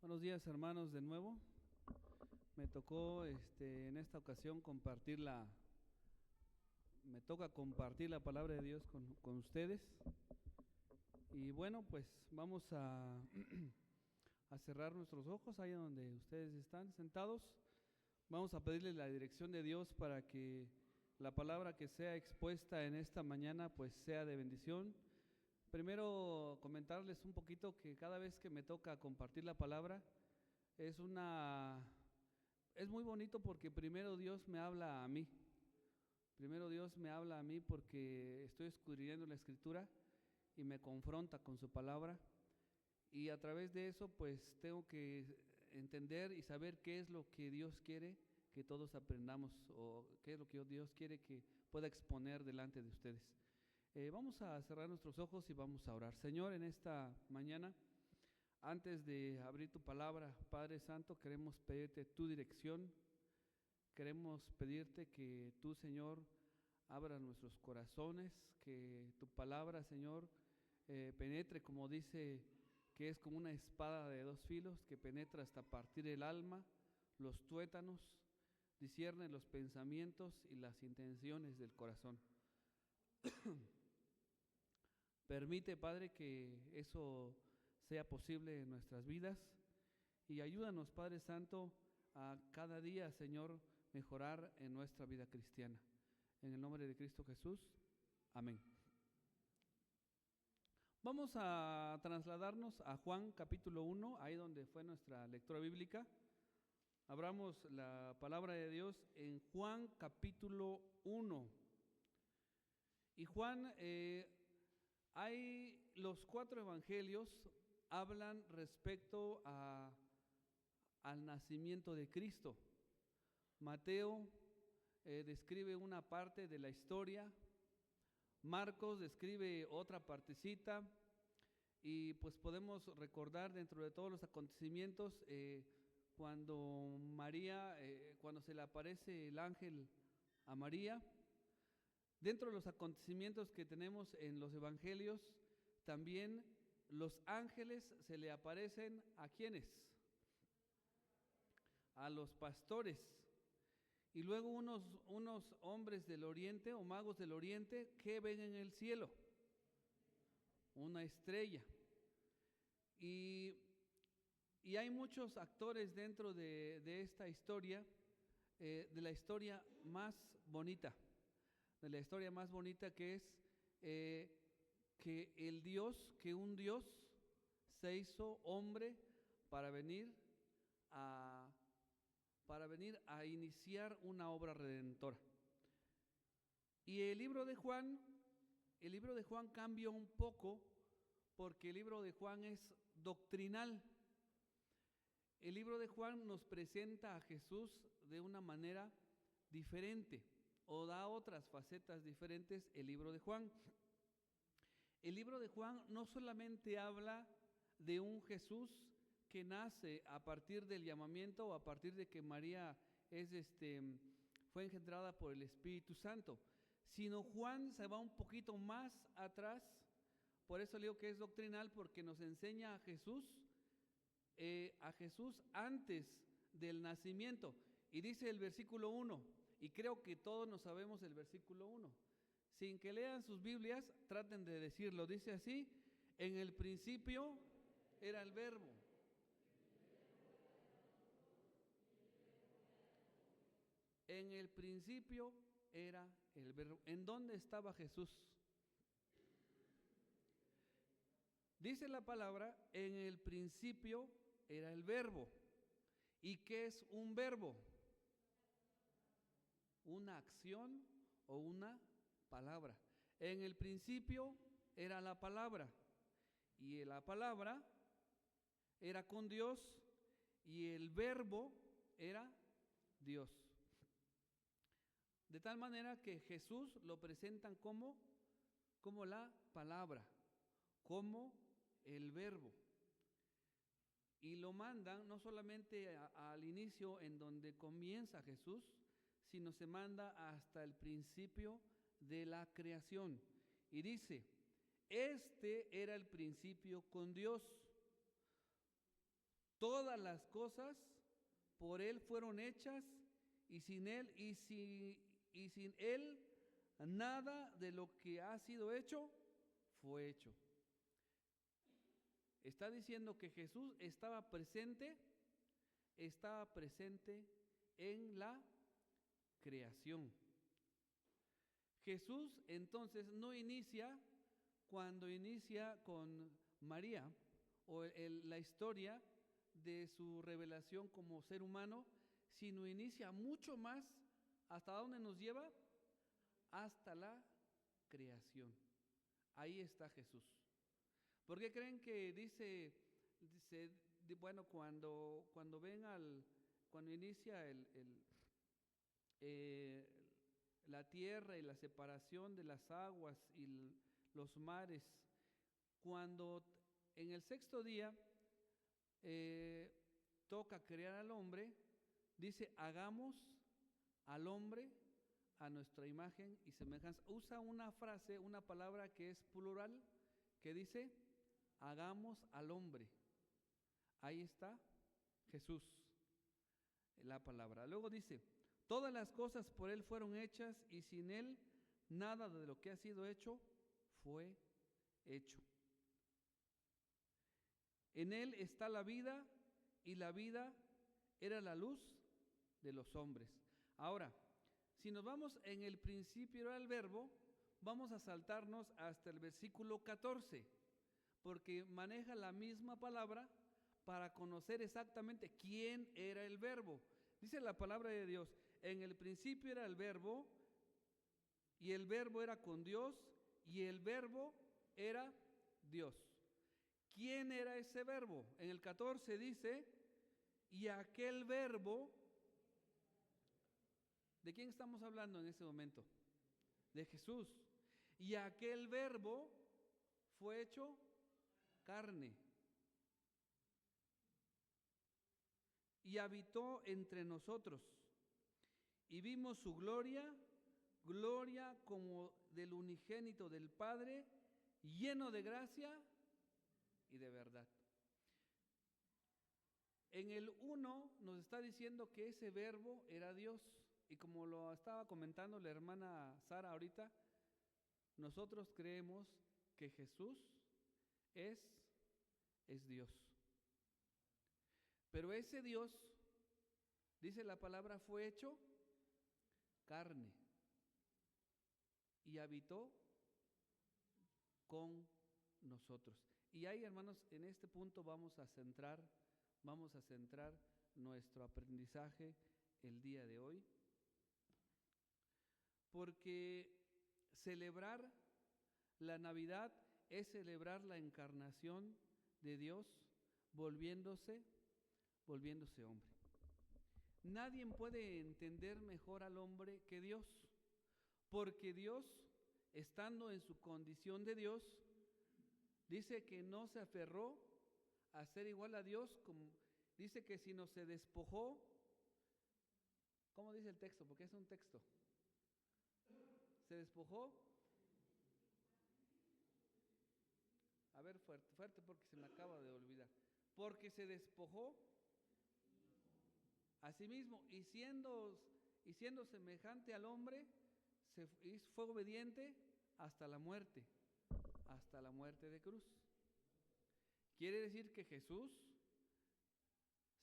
Buenos días, hermanos, de nuevo. Me tocó en esta ocasión me toca compartir la palabra de Dios con ustedes. Y bueno, pues vamos a, a cerrar nuestros ojos ahí donde ustedes están sentados. Vamos a pedirle la dirección de Dios para que la palabra que sea expuesta en esta mañana pues sea de bendición. Primero comentarles un poquito que cada vez que me toca compartir la palabra es muy bonito porque primero Dios me habla a mí. Primero Dios me habla a mí porque estoy escudriñando la Escritura y me confronta con su palabra, y a través de eso pues tengo que entender y saber qué es lo que Dios quiere que todos aprendamos, o qué es lo que Dios quiere que pueda exponer delante de ustedes. Vamos a cerrar nuestros ojos y vamos a orar. Señor, en esta mañana, antes de abrir tu palabra, Padre Santo, queremos pedirte tu dirección. Queremos pedirte que tú, Señor, abra nuestros corazones, que tu palabra, Señor, penetre, como dice, que es como una espada de dos filos, que penetra hasta partir el alma, los tuétanos, discierne los pensamientos y las intenciones del corazón. Permite, Padre, que eso sea posible en nuestras vidas, y ayúdanos, Padre Santo, a cada día, Señor, mejorar en nuestra vida cristiana. En el nombre de Cristo Jesús, amén. Vamos a trasladarnos a Juan capítulo 1, ahí donde fue nuestra lectura bíblica. Abramos la palabra de Dios en Juan capítulo 1. Y Juan, hay los 4 evangelios hablan respecto al nacimiento de Cristo. Mateo describe una parte de la historia, Marcos describe otra partecita, y pues podemos recordar dentro de todos los acontecimientos cuando María, cuando se le aparece el ángel a María. Dentro de los acontecimientos que tenemos en los evangelios, también los ángeles se le aparecen ¿a quiénes? A los pastores. Y luego unos hombres del oriente o magos del oriente, ¿qué ven en el cielo? Una estrella. Y hay muchos actores dentro de esta historia, de la historia más bonita. De la historia más bonita, que es que un Dios se hizo hombre para venir a iniciar una obra redentora. Y el libro de Juan cambia un poco, porque el libro de Juan es doctrinal. El libro de Juan nos presenta a Jesús de una manera diferente, o da otras facetas diferentes el libro de Juan. El libro de Juan no solamente habla de un Jesús que nace a partir del llamamiento o a partir de que María fue engendrada por el Espíritu Santo, sino Juan se va un poquito más atrás. Por eso le digo que es doctrinal, porque nos enseña a Jesús antes del nacimiento. Y dice el versículo 1, y creo que todos nos sabemos el versículo 1. Sin que lean sus Biblias, traten de decirlo. Dice así: en el principio era el Verbo. En el principio era el Verbo. ¿En dónde estaba Jesús? Dice la palabra, en el principio era el Verbo. ¿Y qué es un verbo? Una acción o una palabra. En el principio era la palabra, y la palabra era con Dios, y el verbo era Dios. De tal manera que Jesús lo presentan como la palabra, como el verbo. Y lo mandan no solamente al inicio en donde comienza Jesús, sino se manda hasta el principio de la creación. Y dice, este era el principio con Dios. Todas las cosas por Él fueron hechas y sin Él nada de lo que ha sido hecho fue hecho. Está diciendo que Jesús estaba presente en la creación. Jesús entonces no inicia cuando inicia con María o la historia de su revelación como ser humano, sino inicia mucho más. ¿Hasta dónde nos lleva? Hasta la creación. Ahí está Jesús. ¿Por qué creen que dice bueno, cuando inicia la tierra y la separación de las aguas y los mares, cuando en el sexto día toca crear al hombre, dice, hagamos al hombre a nuestra imagen y semejanza. Usa una frase, una palabra que es plural, que dice, hagamos al hombre. Ahí está Jesús, la palabra. Luego dice, todas las cosas por Él fueron hechas y sin Él nada de lo que ha sido hecho fue hecho. En Él está la vida y la vida era la luz de los hombres. Ahora, si nos vamos en el principio era el verbo, vamos a saltarnos hasta el versículo 14, porque maneja la misma palabra para conocer exactamente quién era el verbo. Dice la palabra de Dios, en el principio era el verbo, y el verbo era con Dios, y el verbo era Dios. ¿Quién era ese verbo? En el 14 dice, y aquel verbo, ¿de quién estamos hablando en ese momento? De Jesús. Y aquel verbo fue hecho carne y habitó entre nosotros, y vimos su gloria, gloria como del unigénito del Padre, lleno de gracia y de verdad. En el 1 nos está diciendo que ese verbo era Dios, y como lo estaba comentando la hermana Sara ahorita, nosotros creemos que Jesús es Dios. Pero ese Dios, dice la palabra, fue hecho carne y habitó con nosotros. Y ahí, hermanos, en este punto vamos a centrar nuestro aprendizaje el día de hoy, porque celebrar la Navidad es celebrar la encarnación de Dios volviéndose hombre. Nadie puede entender mejor al hombre que Dios, porque Dios, estando en su condición de Dios, dice que no se aferró a ser igual a Dios, como dice que sino se despojó. ¿Cómo dice el texto? Porque es un texto. Se despojó. A ver, fuerte porque se me acaba de olvidar. Porque se despojó a sí mismo y siendo semejante al hombre, fue obediente hasta la muerte de cruz. Quiere decir que Jesús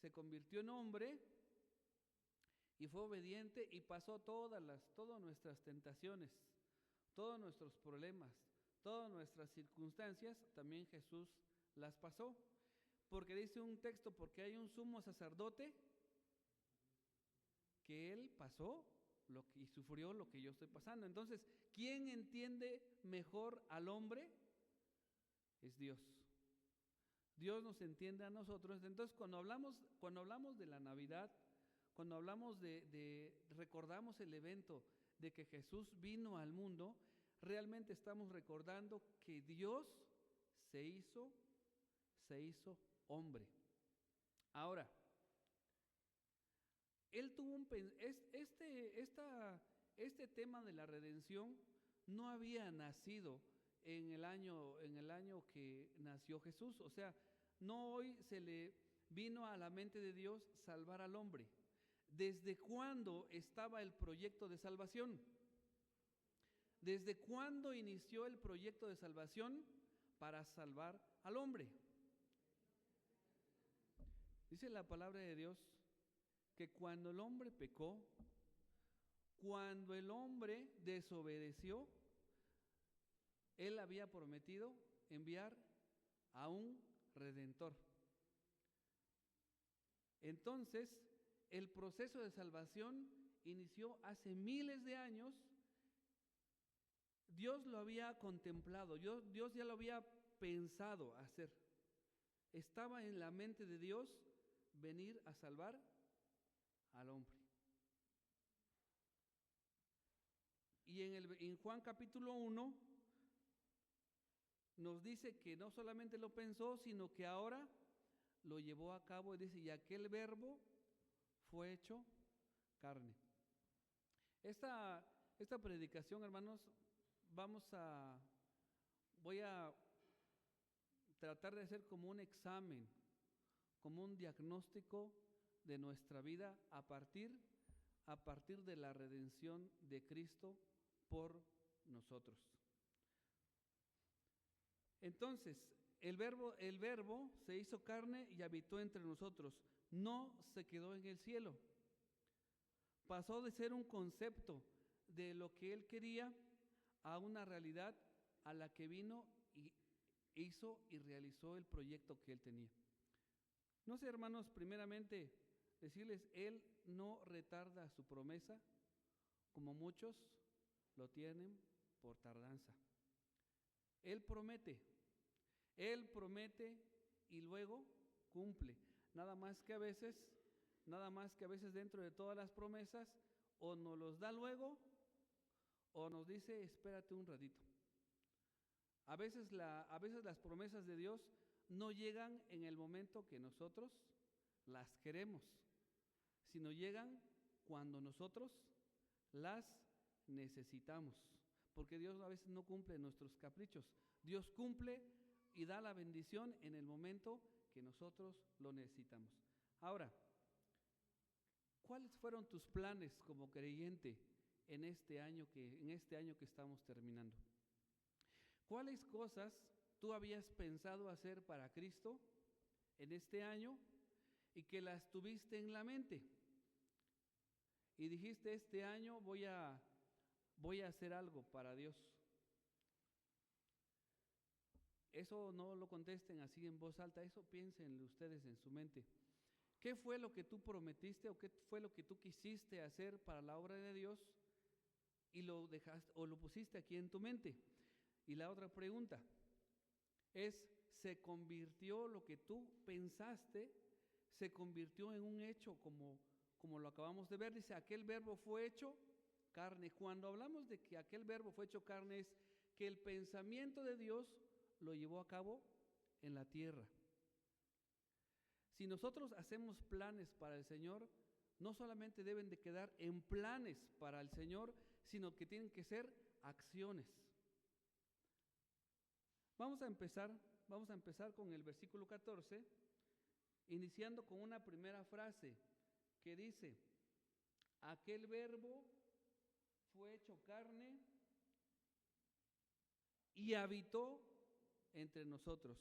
se convirtió en hombre y fue obediente y pasó todas nuestras tentaciones, todos nuestros problemas, todas nuestras circunstancias, también Jesús las pasó. Porque dice un texto, porque hay un sumo sacerdote que Él pasó y sufrió lo que yo estoy pasando. Entonces, ¿quién entiende mejor al hombre? Es Dios. Dios nos entiende a nosotros. Entonces, cuando hablamos de la Navidad, cuando hablamos recordamos el evento de que Jesús vino al mundo, realmente estamos recordando que Dios se hizo hombre. Ahora, Él tuvo este tema de la redención no había nacido en el año que nació Jesús. O sea, no hoy vino a la mente de Dios salvar al hombre. ¿Desde cuándo estaba el proyecto de salvación? ¿Desde cuándo inició el proyecto de salvación para salvar al hombre? Dice la palabra de Dios que cuando el hombre pecó, cuando el hombre desobedeció, Él había prometido enviar a un redentor. Entonces, el proceso de salvación inició hace miles de años. Dios lo había contemplado, Dios ya lo había pensado hacer. Estaba en la mente de Dios venir a salvar al hombre. Y en Juan capítulo 1 nos dice que no solamente lo pensó, sino que ahora lo llevó a cabo. Y dice, y aquel verbo fue hecho carne. Esta predicación, hermanos, voy a tratar de hacer como un examen, como un diagnóstico de nuestra vida a partir de la redención de Cristo por nosotros. Entonces, el verbo se hizo carne y habitó entre nosotros. No se quedó en el cielo. Pasó de ser un concepto de lo que Él quería a una realidad a la que vino y hizo y realizó el proyecto que Él tenía. No sé, hermanos, primeramente decirles, Él no retarda su promesa como muchos lo tienen por tardanza. Él promete y luego cumple. Nada más que a veces dentro de todas las promesas o nos los da luego o nos dice espérate un ratito. A veces las promesas de Dios no llegan en el momento que nosotros las queremos, sino llegan cuando nosotros las necesitamos, porque Dios a veces no cumple nuestros caprichos. Dios cumple y da la bendición en el momento que nosotros lo necesitamos. Ahora, ¿cuáles fueron tus planes como creyente en este año que estamos terminando? ¿Cuáles cosas tú habías pensado hacer para Cristo en este año y que las tuviste en la mente? Y dijiste, este año voy a hacer algo para Dios. Eso no lo contesten así en voz alta, eso piensen ustedes en su mente. ¿Qué fue lo que tú prometiste o qué fue lo que tú quisiste hacer para la obra de Dios y lo dejaste o lo pusiste aquí en tu mente? Y la otra pregunta es, ¿se convirtió lo que tú pensaste, se convirtió en un hecho como lo acabamos de ver? Dice, aquel verbo fue hecho carne. Cuando hablamos de que aquel verbo fue hecho carne, es que el pensamiento de Dios lo llevó a cabo en la tierra. Si nosotros hacemos planes para el Señor, no solamente deben de quedar en planes para el Señor, sino que tienen que ser acciones. Vamos a empezar con el versículo 14, iniciando con una primera frase que dice, aquel verbo fue hecho carne y habitó entre nosotros.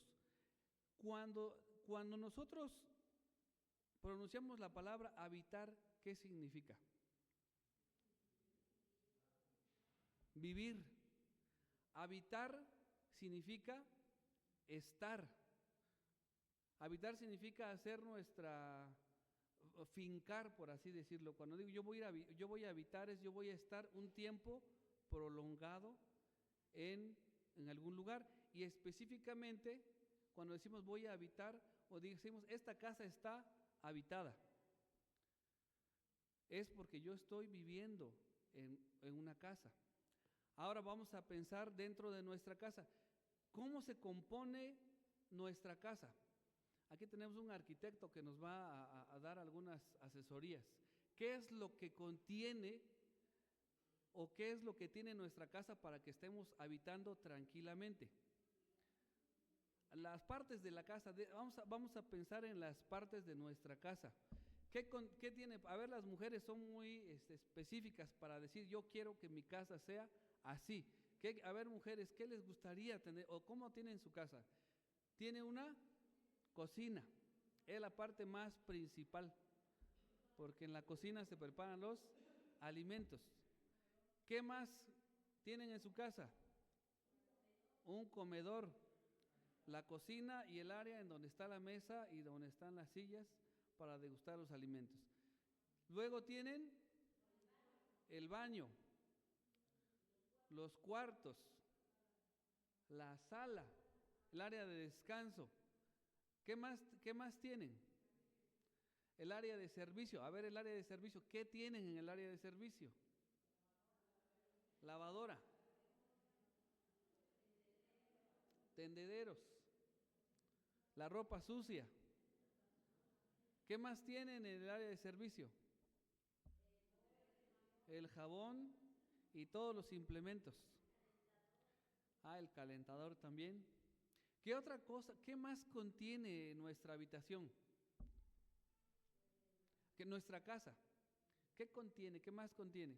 Cuando nosotros pronunciamos la palabra habitar, ¿qué significa? Vivir. Habitar significa estar. Habitar significa hacer fincar, por así decirlo. Cuando digo yo voy a habitar, yo voy a estar un tiempo prolongado en algún lugar. Y específicamente, cuando decimos voy a habitar, o decimos esta casa está habitada, es porque yo estoy viviendo en una casa. Ahora vamos a pensar dentro de nuestra casa. ¿Cómo se compone nuestra casa? Aquí tenemos un arquitecto que nos va a dar algunas asesorías. ¿Qué es lo que contiene o qué es lo que tiene nuestra casa para que estemos habitando tranquilamente? las partes de la casa, vamos a pensar en las partes de nuestra casa. ¿Qué tiene? A ver, las mujeres son muy específicas para decir, yo quiero que mi casa sea así. A ver, mujeres, ¿qué les gustaría tener o cómo tienen su casa? Tiene una cocina, es la parte más principal, porque en la cocina se preparan los alimentos. ¿Qué más tienen en su casa? Un comedor, la cocina y el área en donde está la mesa y donde están las sillas para degustar los alimentos. Luego tienen el baño, los cuartos, la sala, el área de descanso. ¿Qué más tienen? El área de servicio. A ver, el área de servicio. ¿Qué tienen en el área de servicio? Lavadora, tendederos, la ropa sucia. ¿Qué más tienen en el área de servicio? El jabón y todos los implementos. El calentador también. ¿Qué otra cosa? ¿Qué más contiene nuestra habitación? Nuestra casa. ¿Qué contiene? ¿Qué más contiene?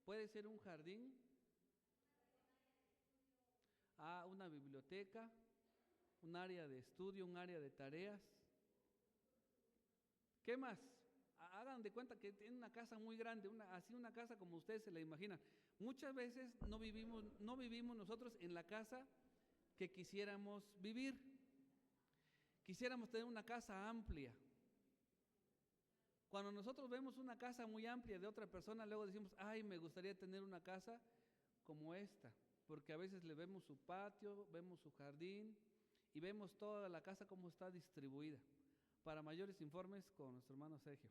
Puede ser un jardín, una biblioteca, un área de estudio, un área de tareas. ¿Qué más? Hagan de cuenta que tienen una casa muy grande, así una casa como ustedes se la imaginan. Muchas veces no vivimos nosotros en la casa que quisiéramos vivir. Quisiéramos tener una casa amplia. Cuando nosotros vemos una casa muy amplia de otra persona, luego decimos, me gustaría tener una casa como esta, porque a veces le vemos su patio, vemos su jardín y vemos toda la casa como está distribuida. Para mayores informes con nuestro hermano Sergio.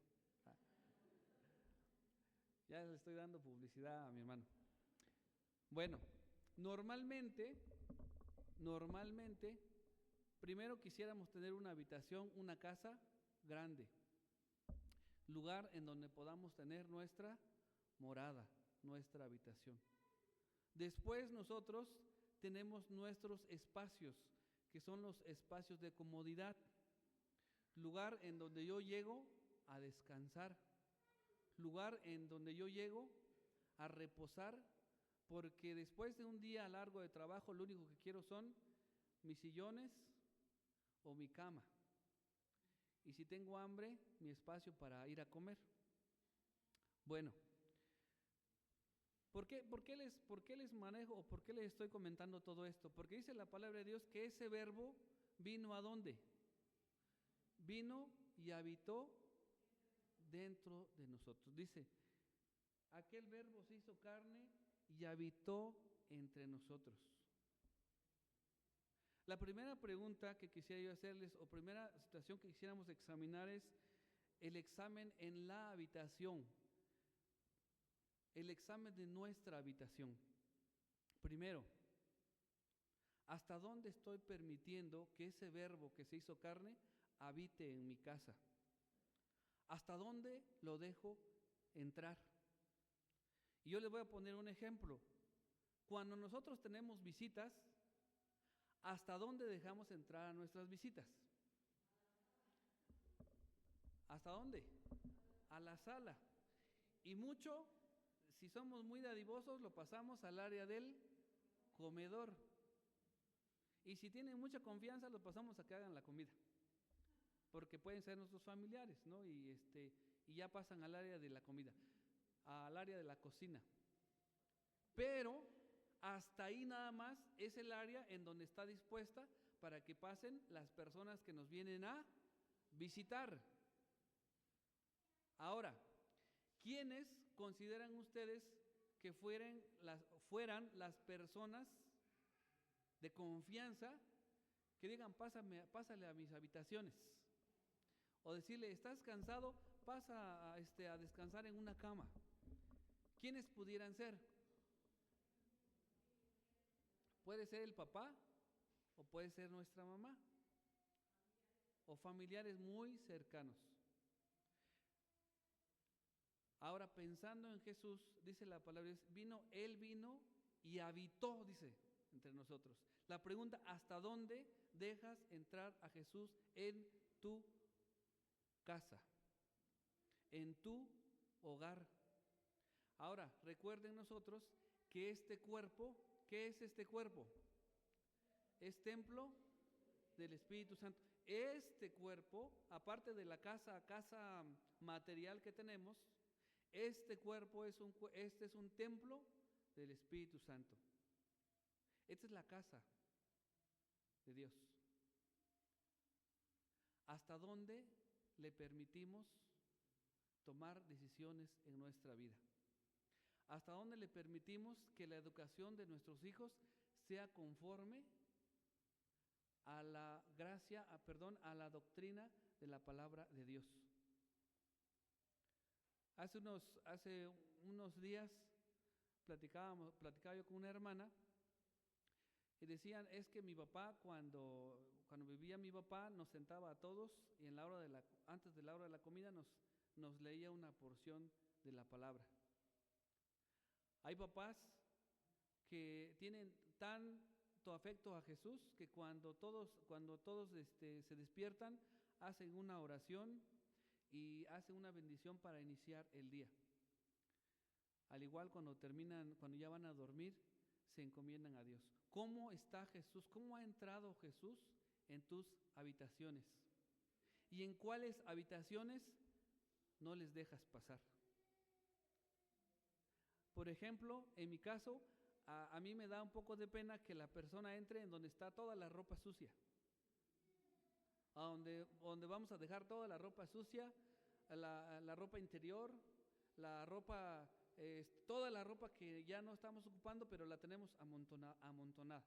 Ya le estoy dando publicidad a mi hermano. Bueno, normalmente, primero quisiéramos tener una habitación, una casa grande, lugar en donde podamos tener nuestra morada, nuestra habitación. Después nosotros tenemos nuestros espacios, que son los espacios de comodidad, lugar en donde yo llego a descansar, lugar en donde yo llego a reposar, porque después de un día largo de trabajo lo único que quiero son mis sillones o mi cama. Y si tengo hambre, mi espacio para ir a comer. Bueno, ¿por qué les manejo o por qué les estoy comentando todo esto? Porque dice la palabra de Dios que ese verbo vino ¿a dónde? Vino y habitó dentro de nosotros. Dice, aquel verbo se hizo carne y habitó entre nosotros. La primera pregunta que quisiera yo hacerles, o primera situación que quisiéramos examinar, es el examen en la habitación, el examen de nuestra habitación. Primero, ¿hasta dónde estoy permitiendo que ese verbo que se hizo carne habite en mi casa? ¿Hasta dónde lo dejo entrar? Y yo les voy a poner un ejemplo. Cuando nosotros tenemos visitas, ¿hasta dónde dejamos entrar a nuestras visitas? ¿Hasta dónde? A la sala. Y mucho, si somos muy dadivosos, lo pasamos al área del comedor. Y si tienen mucha confianza, lo pasamos a que hagan la comida. Porque pueden ser nuestros familiares, ¿no? Y ya pasan al área de la comida, al área de la cocina. Pero hasta ahí nada más es el área en donde está dispuesta para que pasen las personas que nos vienen a visitar. Ahora, ¿quiénes consideran ustedes que fueran las personas de confianza que digan, pásale a mis habitaciones? O decirle, ¿estás cansado? Pasa a descansar en una cama. ¿Quiénes pudieran ser? Puede ser el papá o puede ser nuestra mamá o familiares muy cercanos. Ahora, pensando en Jesús, dice la palabra, Él vino y habitó, dice, entre nosotros. La pregunta, ¿hasta dónde dejas entrar a Jesús en tu casa, en tu hogar? Ahora, recuerden nosotros que este cuerpo, ¿qué es este cuerpo? Es templo del Espíritu Santo. Este cuerpo, aparte de la casa material que tenemos, este cuerpo es un templo del Espíritu Santo. Esta es la casa de Dios. ¿Hasta dónde le permitimos tomar decisiones en nuestra vida? ¿Hasta dónde le permitimos que la educación de nuestros hijos sea conforme a la a la doctrina de la palabra de Dios? Hace unos días platicaba yo con una hermana y decían, es que mi papá, cuando vivía mi papá, nos sentaba a todos y antes de la hora de la comida nos leía una porción de la palabra. Hay papás que tienen tanto afecto a Jesús que cuando todos se despiertan, hacen una oración y hacen una bendición para iniciar el día. Al igual cuando ya van a dormir, se encomiendan a Dios. ¿Cómo está Jesús? ¿Cómo ha entrado Jesús en tus habitaciones? ¿Y en cuáles habitaciones no les dejas pasar? Por ejemplo, en mi caso, a mí me da un poco de pena que la persona entre en donde está toda la ropa sucia. Donde vamos a dejar toda la ropa sucia, la ropa interior, toda la ropa que ya no estamos ocupando, pero la tenemos amontonada.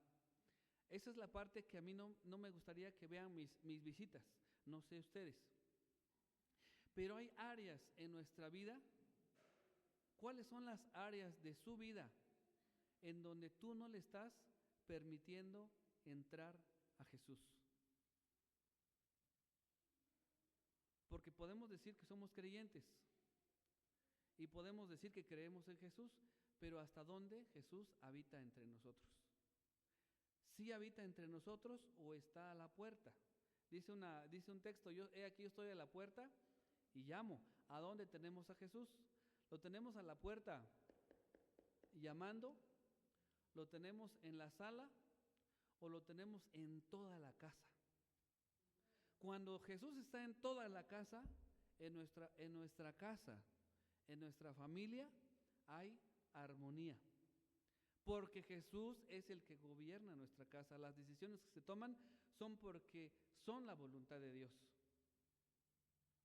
Esa es la parte que a mí no me gustaría que vean mis visitas, no sé ustedes. Pero hay áreas en nuestra vida. ¿Cuáles son las áreas de su vida en donde tú no le estás permitiendo entrar a Jesús? Porque podemos decir que somos creyentes y podemos decir que creemos en Jesús, pero ¿hasta dónde Jesús habita entre nosotros? ¿Sí habita entre nosotros o está a la puerta? Dice un texto, yo estoy a la puerta y llamo. ¿A dónde tenemos a Jesús? ¿Lo tenemos a la puerta llamando? ¿Lo tenemos en la sala? ¿O lo tenemos en toda la casa? Cuando Jesús está en toda la casa, en nuestra casa, en nuestra familia, hay armonía. Porque Jesús es el que gobierna nuestra casa. Las decisiones que se toman son porque son la voluntad de Dios.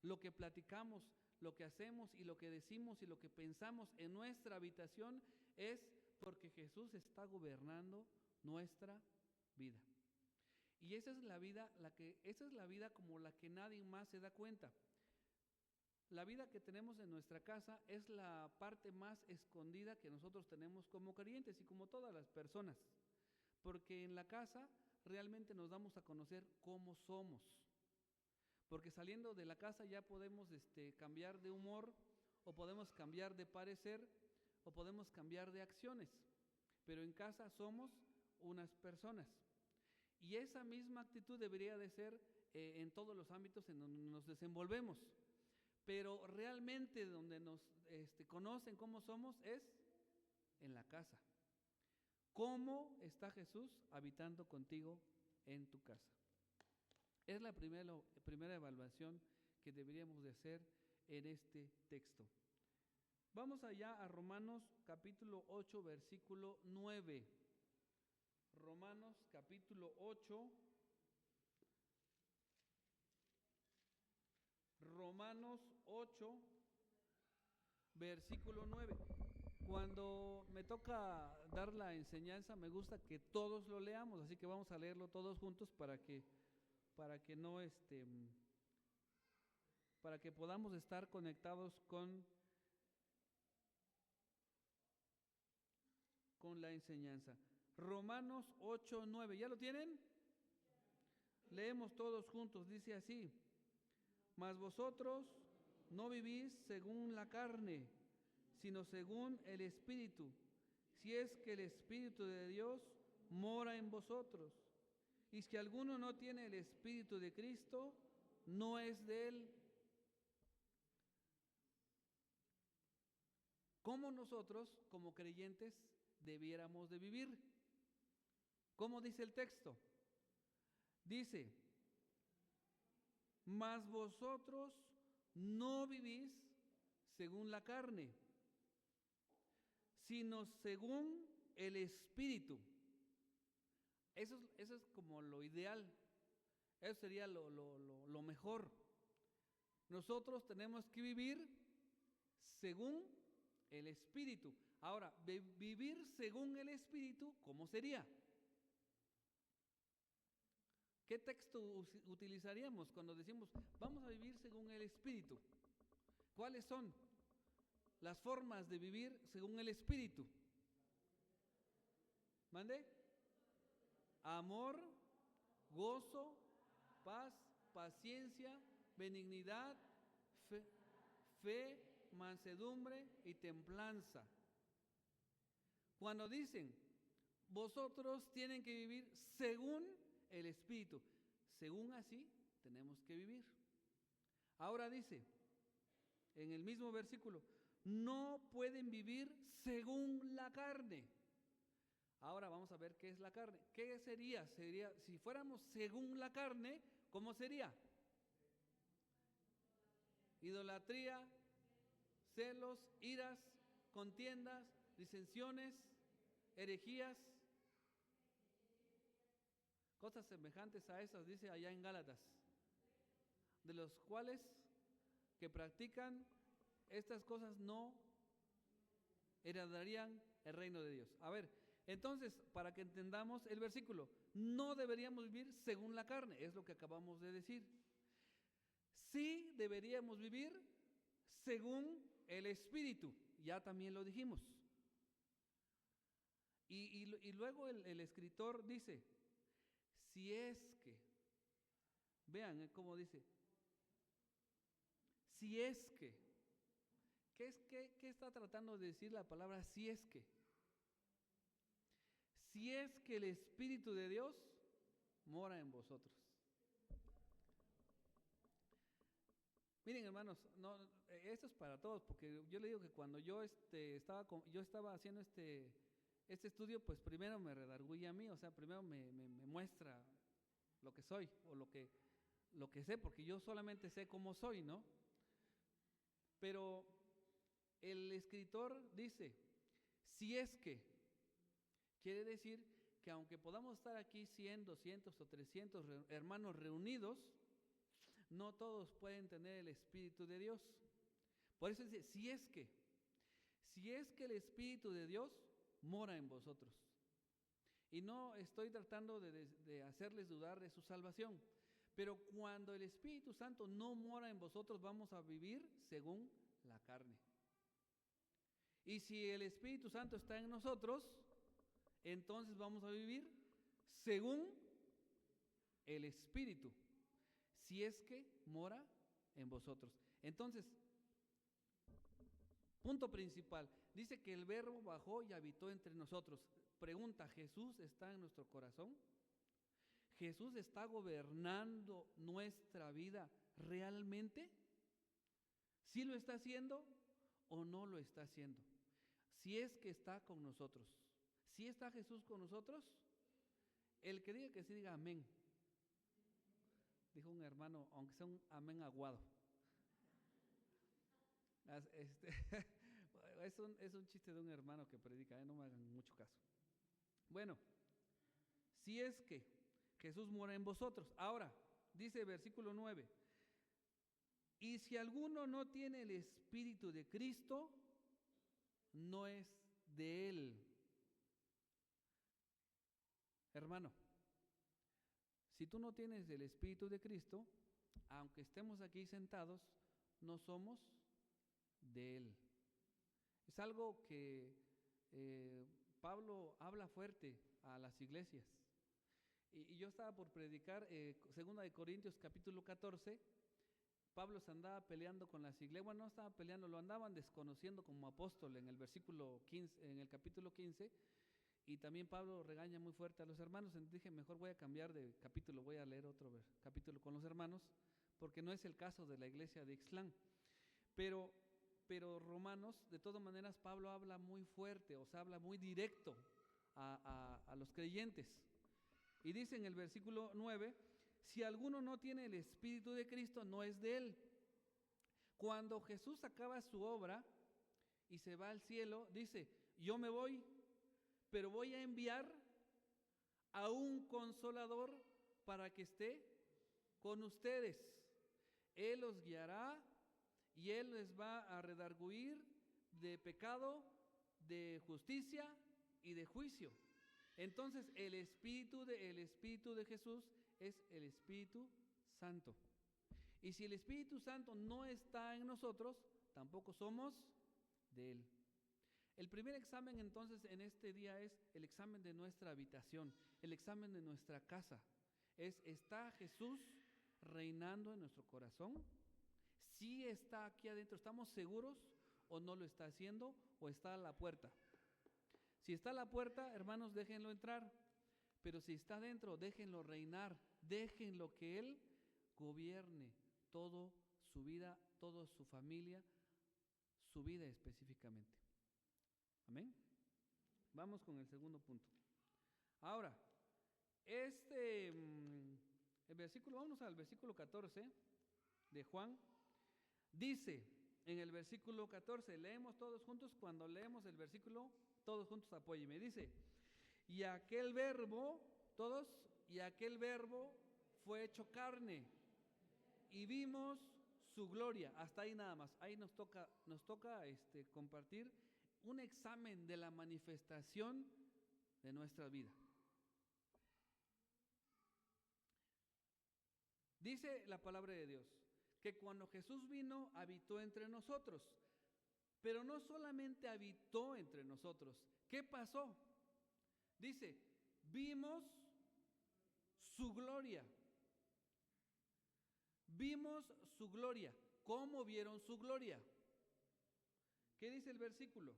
Lo que platicamos, lo que hacemos y lo que decimos y lo que pensamos en nuestra habitación es porque Jesús está gobernando nuestra vida. Y esa es la vida como la que nadie más se da cuenta. La vida que tenemos en nuestra casa es la parte más escondida que nosotros tenemos como creyentes y como todas las personas. Porque en la casa realmente nos damos a conocer cómo somos. Porque saliendo de la casa ya podemos cambiar de humor, o podemos cambiar de parecer, o podemos cambiar de acciones. Pero en casa somos unas personas. Y esa misma actitud debería de ser en todos los ámbitos en donde nos desenvolvemos. Pero realmente donde nos conocen cómo somos es en la casa. ¿Cómo está Jesús habitando contigo en tu casa? Es la primera evaluación que deberíamos de hacer en este texto. Vamos allá a Romanos capítulo 8, versículo 9. Romanos capítulo 8. Romanos 8, versículo 9. Cuando me toca dar la enseñanza, me gusta que todos lo leamos, así que vamos a leerlo todos juntos para que podamos estar conectados con la enseñanza. Romanos 8, 9. ¿Ya lo tienen? Leemos todos juntos, dice así: mas vosotros no vivís según la carne, sino según el Espíritu, si es que el Espíritu de Dios mora en vosotros. Y si alguno no tiene el Espíritu de Cristo, no es de él. ¿Cómo nosotros, como creyentes, debiéramos de vivir? ¿Cómo dice el texto? Dice, mas vosotros no vivís según la carne, sino según el Espíritu. Eso es como lo ideal, eso sería lo mejor. Nosotros tenemos que vivir según el Espíritu. Ahora, vivir según el Espíritu, ¿cómo sería? ¿Qué texto utilizaríamos cuando decimos vamos a vivir según el Espíritu? ¿Cuáles son las formas de vivir según el Espíritu? ¿Mande? Amor, gozo, paz, paciencia, benignidad, fe, mansedumbre y templanza. Cuando dicen, vosotros tienen que vivir según el Espíritu, según así tenemos que vivir. Ahora dice, en el mismo versículo, no pueden vivir según la carne. Ahora vamos a ver qué es la carne. ¿Qué sería? Si fuéramos según la carne, ¿cómo sería? Idolatría, celos, iras, contiendas, disensiones, herejías, cosas semejantes a esas, dice allá en Gálatas, de los cuales que practican estas cosas no heredarían el reino de Dios. A ver, entonces, para que entendamos el versículo, no deberíamos vivir según la carne, es lo que acabamos de decir. Sí deberíamos vivir según el Espíritu, ya también lo dijimos. Y luego el escritor dice, si es que, vean cómo dice, si es que, ¿qué está tratando de decir la palabra si es que? Si es que el Espíritu de Dios mora en vosotros. Miren, hermanos, no, esto es para todos, porque yo le digo que cuando yo estaba haciendo este estudio, pues primero me redarguye a mí, o sea, primero me muestra lo que soy o lo que sé, porque yo solamente sé cómo soy, ¿no? Pero el escritor dice, si es que, quiere decir que aunque podamos estar aquí 100, 200 o 300 hermanos reunidos, no todos pueden tener el Espíritu de Dios. Por eso dice, si es que el Espíritu de Dios mora en vosotros. Y no estoy tratando de hacerles dudar de su salvación, pero cuando el Espíritu Santo no mora en vosotros, vamos a vivir según la carne. Y si el Espíritu Santo está en nosotros, entonces vamos a vivir según el Espíritu, si es que mora en vosotros. Entonces, punto principal, dice que el Verbo bajó y habitó entre nosotros. Pregunta, ¿Jesús está en nuestro corazón? ¿Jesús está gobernando nuestra vida realmente? ¿Sí lo está haciendo o no lo está haciendo? Si es que está con nosotros. ¿Sí está Jesús con nosotros? El que diga que sí, diga amén. Dijo un hermano, aunque sea un amén aguado. Es un chiste de un hermano que predica, no me hagan mucho caso. Bueno, si es que Jesús mora en vosotros. Ahora, dice versículo 9, y si alguno no tiene el Espíritu de Cristo, no es de él. Hermano, si tú no tienes el Espíritu de Cristo, aunque estemos aquí sentados, no somos de él. Es algo que Pablo habla fuerte a las iglesias. Y yo estaba por predicar, 2 Corintios capítulo 14, Pablo se andaba peleando con las iglesias, bueno, no estaba peleando, lo andaban desconociendo como apóstol en el versículo 15, en el capítulo 15, Y también Pablo regaña muy fuerte a los hermanos. Entonces dije, mejor voy a cambiar de capítulo, voy a leer otro capítulo con los hermanos, porque no es el caso de la iglesia de Ixtlán. Pero Romanos, de todas maneras, Pablo habla muy fuerte, o sea, habla muy directo a los creyentes. Y dice en el versículo 9, si alguno no tiene el Espíritu de Cristo, no es de él. Cuando Jesús acaba su obra y se va al cielo, dice, yo me voy, pero voy a enviar a un consolador para que esté con ustedes. Él los guiará y Él les va a redarguir de pecado, de justicia y de juicio. Entonces el Espíritu de Jesús es el Espíritu Santo. Y si el Espíritu Santo no está en nosotros, tampoco somos de Él. El primer examen entonces en este día es el examen de nuestra habitación, el examen de nuestra casa. ¿Está Jesús reinando en nuestro corazón? ¿Sí está aquí adentro? ¿Estamos seguros o no lo está haciendo o está a la puerta? Si está a la puerta, hermanos, déjenlo entrar. Pero si está adentro, déjenlo reinar. Déjenlo que Él gobierne toda su vida, toda su familia, su vida específicamente. Amén. Vamos con el segundo punto. Ahora, vamos al versículo 14 de Juan. Dice en el versículo 14, leemos todos juntos. Cuando leemos el versículo, todos juntos apóyeme. Dice, y aquel verbo fue hecho carne y vimos su gloria. Hasta ahí nada más. Ahí nos toca compartir un examen de la manifestación de nuestra vida. Dice la palabra de Dios que cuando Jesús vino, habitó entre nosotros. Pero no solamente habitó entre nosotros. ¿Qué pasó? Dice, vimos su gloria. Vimos su gloria. ¿Cómo vieron su gloria? ¿Qué dice el versículo?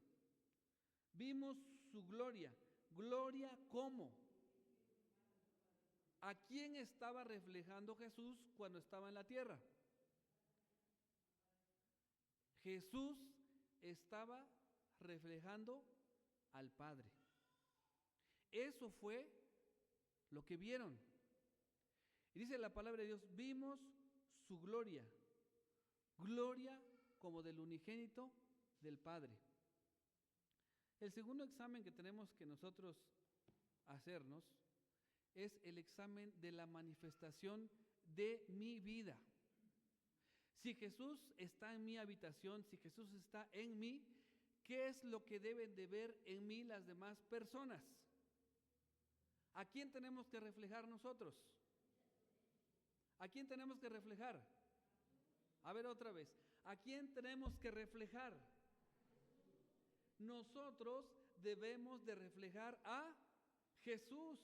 Vimos su gloria. ¿Gloria cómo? ¿A quién estaba reflejando Jesús cuando estaba en la tierra? Jesús estaba reflejando al Padre. Eso fue lo que vieron. Y dice la palabra de Dios, vimos su gloria. Gloria como del unigénito del Padre. El segundo examen que tenemos que nosotros hacernos es el examen de la manifestación de mi vida. Si Jesús está en mi habitación, si Jesús está en mí, ¿qué es lo que deben de ver en mí las demás personas? ¿A quién tenemos que reflejar nosotros? ¿A quién tenemos que reflejar? A ver otra vez. ¿A quién tenemos que reflejar? Nosotros debemos de reflejar a Jesús.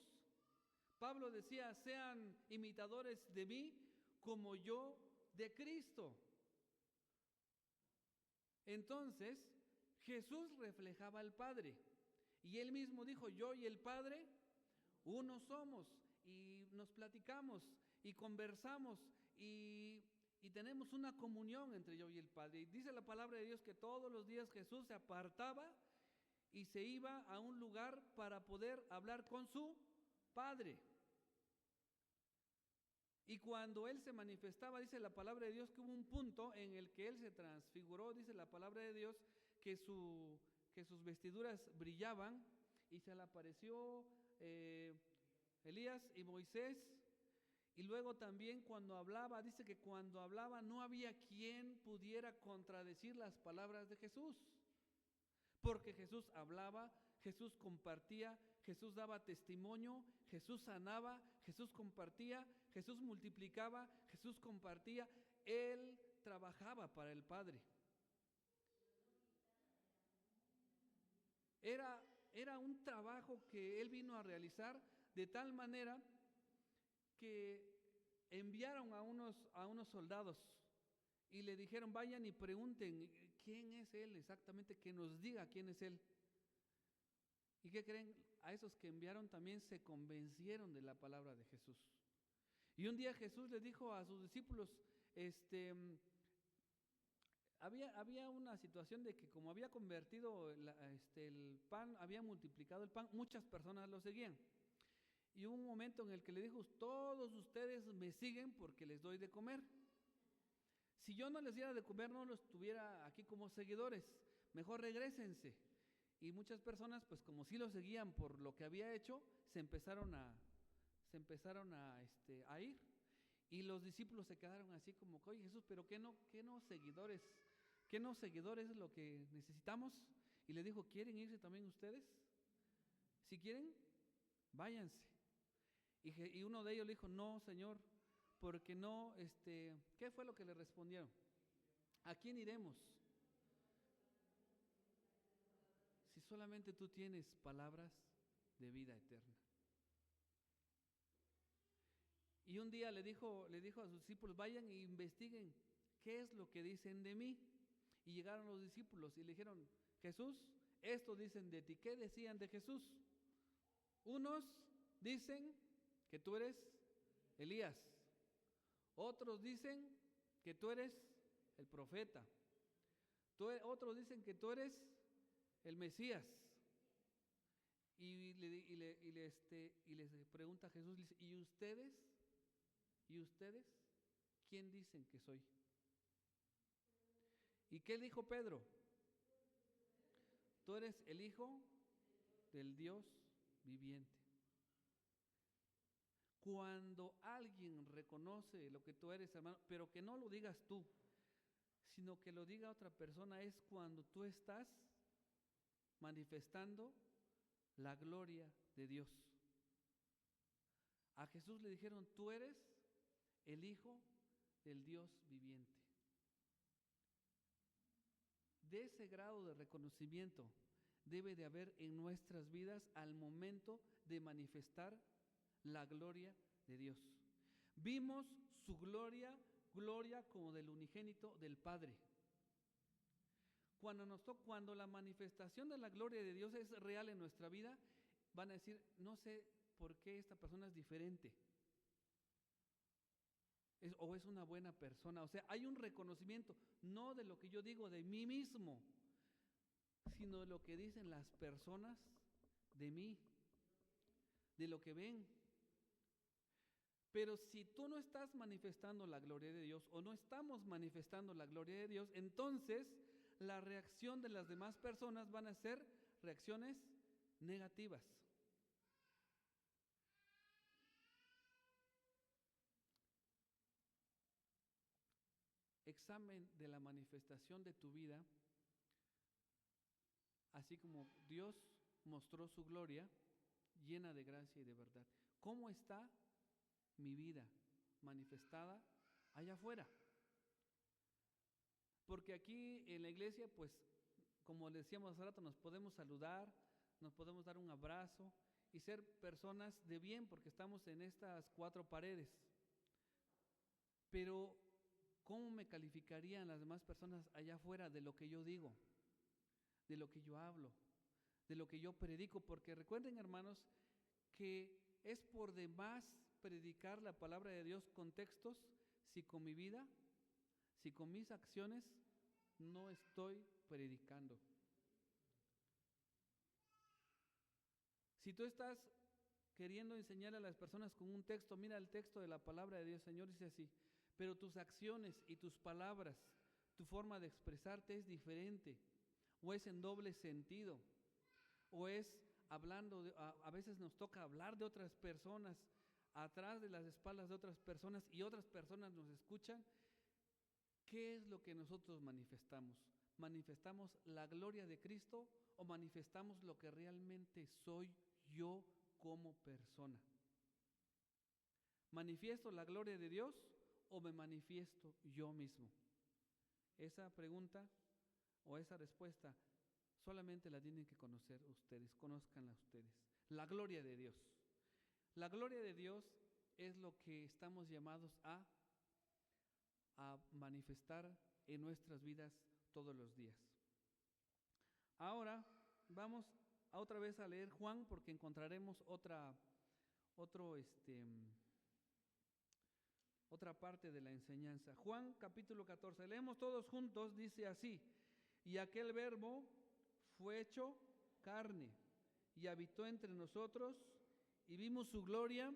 Pablo decía, sean imitadores de mí como yo de Cristo. Entonces, Jesús reflejaba al Padre. Y Él mismo dijo, yo y el Padre, uno somos. Y nos platicamos y conversamos y tenemos una comunión entre yo y el Padre. Y dice la palabra de Dios que todos los días Jesús se apartaba y se iba a un lugar para poder hablar con su Padre. Y cuando Él se manifestaba, dice la palabra de Dios que hubo un punto en el que Él se transfiguró, dice la palabra de Dios que sus vestiduras brillaban y se le apareció Elías y Moisés. Y luego también cuando hablaba, dice que cuando hablaba no había quien pudiera contradecir las palabras de Jesús. Porque Jesús hablaba, Jesús compartía, Jesús daba testimonio, Jesús sanaba, Jesús compartía, Jesús multiplicaba, Jesús compartía. Él trabajaba para el Padre. Era un trabajo que Él vino a realizar de tal manera que enviaron a unos soldados y le dijeron, vayan y pregunten quién es Él exactamente, que nos diga quién es Él. ¿Y qué creen? A esos que enviaron también se convencieron de la palabra de Jesús. Y un día Jesús le dijo a sus discípulos, había una situación de que como había convertido el pan, había multiplicado el pan, muchas personas lo seguían. Y hubo un momento en el que le dijo, todos ustedes me siguen porque les doy de comer. Si yo no les diera de comer, no los tuviera aquí como seguidores, mejor regrésense. Y muchas personas, pues como sí lo seguían por lo que había hecho, se empezaron a ir. Y los discípulos se quedaron así como, oye Jesús, pero ¿qué no seguidores? ¿Qué no seguidores es lo que necesitamos? Y le dijo, ¿quieren irse también ustedes? Si quieren, váyanse. Y uno de ellos le dijo, no, Señor, porque no, ¿qué fue lo que le respondieron? ¿A quién iremos? Si solamente tú tienes palabras de vida eterna. Y un día le dijo a sus discípulos, vayan e investiguen qué es lo que dicen de mí. Y llegaron los discípulos y le dijeron, Jesús, esto dicen de ti. ¿Qué decían de Jesús? Unos dicen que tú eres Elías. Otros dicen que tú eres el profeta. Otros dicen que tú eres el Mesías. Y les pregunta a Jesús, ¿y ustedes? ¿Y ustedes? ¿Quién dicen que soy? ¿Y qué dijo Pedro? Tú eres el Hijo del Dios viviente. Cuando alguien reconoce lo que tú eres, hermano, pero que no lo digas tú, sino que lo diga otra persona, es cuando tú estás manifestando la gloria de Dios. A Jesús le dijeron, tú eres el Hijo del Dios viviente. De ese grado de reconocimiento debe de haber en nuestras vidas al momento de manifestar la gloria de Dios. Vimos su gloria como del unigénito del Padre. Cuando la manifestación de la gloria de Dios es real en nuestra vida, van a decir, no sé por qué esta persona es diferente. O es una buena persona. O sea, hay un reconocimiento, no de lo que yo digo de mí mismo, sino de lo que dicen las personas de mí, de lo que ven. Pero si tú no estás manifestando la gloria de Dios o no estamos manifestando la gloria de Dios, entonces la reacción de las demás personas van a ser reacciones negativas. Examen de la manifestación de tu vida, así como Dios mostró su gloria llena de gracia y de verdad. ¿Cómo está mi vida manifestada allá afuera? Porque aquí en la iglesia, pues, como decíamos hace rato, nos podemos saludar, nos podemos dar un abrazo y ser personas de bien porque estamos en estas 4 paredes. Pero, ¿cómo me calificarían las demás personas allá afuera de lo que yo digo, de lo que yo hablo, de lo que yo predico? Porque recuerden, hermanos, que es por demás predicar la palabra de Dios con textos si con mi vida, si con mis acciones no estoy predicando. Si tú estás queriendo enseñar a las personas con un texto, mira el texto de la palabra de Dios, Señor dice así, pero tus acciones y tus palabras, tu forma de expresarte es diferente, o es en doble sentido, o es hablando, a veces nos toca hablar de otras personas, atrás de las espaldas de otras personas, y otras personas nos escuchan. ¿Qué es lo que nosotros manifestamos? ¿Manifestamos la gloria de Cristo o manifestamos lo que realmente soy yo como persona? ¿Manifiesto la gloria de Dios o me manifiesto yo mismo? Esa pregunta o esa respuesta solamente la tienen que conocer ustedes, conózcanla ustedes. La gloria de Dios. La gloria de Dios es lo que estamos llamados a manifestar en nuestras vidas todos los días. Ahora vamos otra vez a leer Juan porque encontraremos otra parte de la enseñanza. Juan capítulo 14, leemos todos juntos, dice así: y aquel verbo fue hecho carne y habitó entre nosotros y vimos su gloria.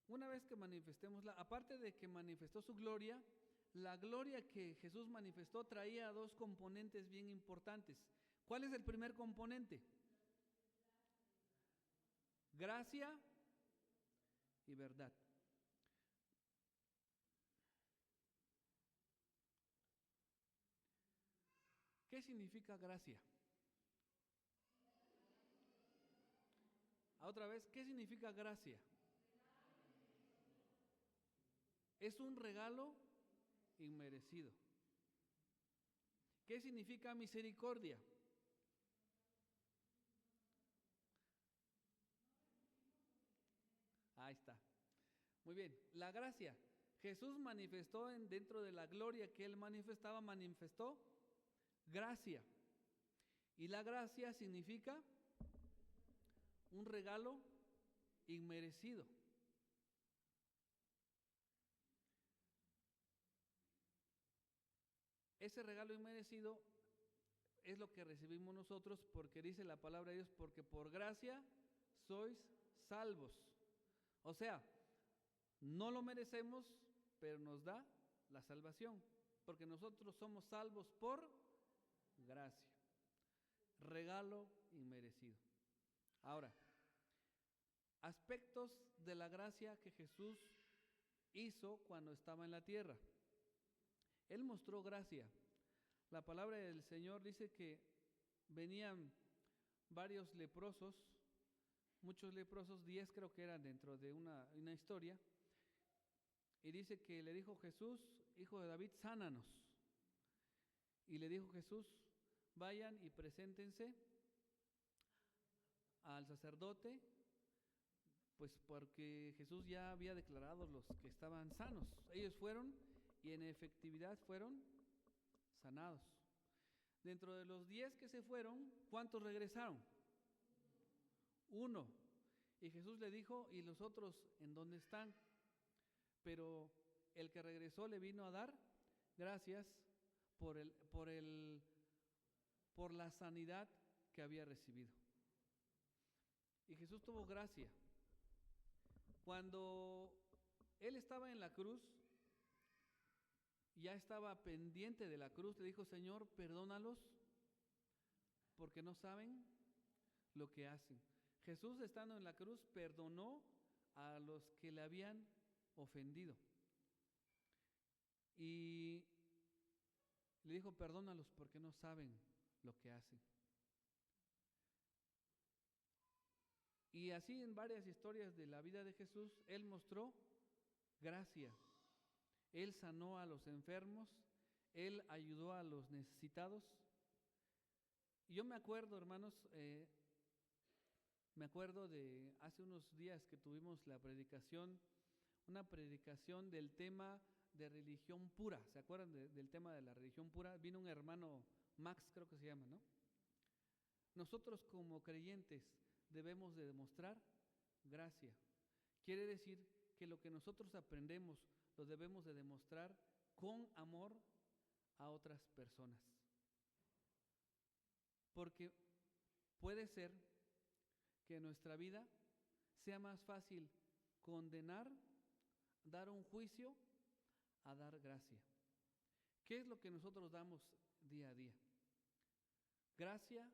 Una vez que manifestémosla, aparte de que manifestó su gloria, la gloria que Jesús manifestó traía dos componentes bien importantes. ¿Cuál es el primer componente? Gracia y verdad. ¿Qué significa gracia? Otra vez, ¿qué significa gracia? Es un regalo inmerecido. ¿Qué significa misericordia? Ahí está. Muy bien, la gracia. Jesús manifestó dentro de la gloria que Él manifestaba, manifestó gracia. Y la gracia significa un regalo inmerecido. Ese regalo inmerecido es lo que recibimos nosotros porque dice la palabra de Dios, porque por gracia sois salvos. O sea, no lo merecemos, pero nos da la salvación, porque nosotros somos salvos por gracia. Regalo inmerecido. Ahora, aspectos de la gracia que Jesús hizo cuando estaba en la tierra. Él mostró gracia. La palabra del Señor dice que venían varios leprosos, muchos leprosos, 10 creo que eran dentro de una historia, y dice que le dijo Jesús, hijo de David, sánanos. Y le dijo Jesús, vayan y preséntense al sacerdote, pues porque Jesús ya había declarado los que estaban sanos. Ellos fueron y en efectividad fueron sanados. Dentro de los 10 que se fueron, ¿cuántos regresaron? 1. Y Jesús le dijo, ¿y los otros en dónde están? Pero el que regresó le vino a dar gracias por la sanidad que había recibido. Y Jesús tuvo gracia. Cuando Él estaba en la cruz, ya estaba pendiente de la cruz, le dijo, Señor, perdónalos, porque no saben lo que hacen. Jesús, estando en la cruz, perdonó a los que le habían ofendido. Y le dijo, perdónalos, porque no saben lo que hacen. Y así en varias historias de la vida de Jesús, Él mostró gracia. Él sanó a los enfermos, Él ayudó a los necesitados. Y yo me acuerdo, hermanos, me acuerdo de hace unos días que tuvimos la predicación, una predicación del tema de religión pura. ¿Se acuerdan del tema de la religión pura? Vino un hermano, Max creo que se llama, ¿no? Nosotros como creyentes debemos de demostrar gracia. Quiere decir que lo que nosotros aprendemos lo debemos de demostrar con amor a otras personas. Porque puede ser que en nuestra vida sea más fácil condenar, dar un juicio, a dar gracia. ¿Qué es lo que nosotros damos día a día? Gracia,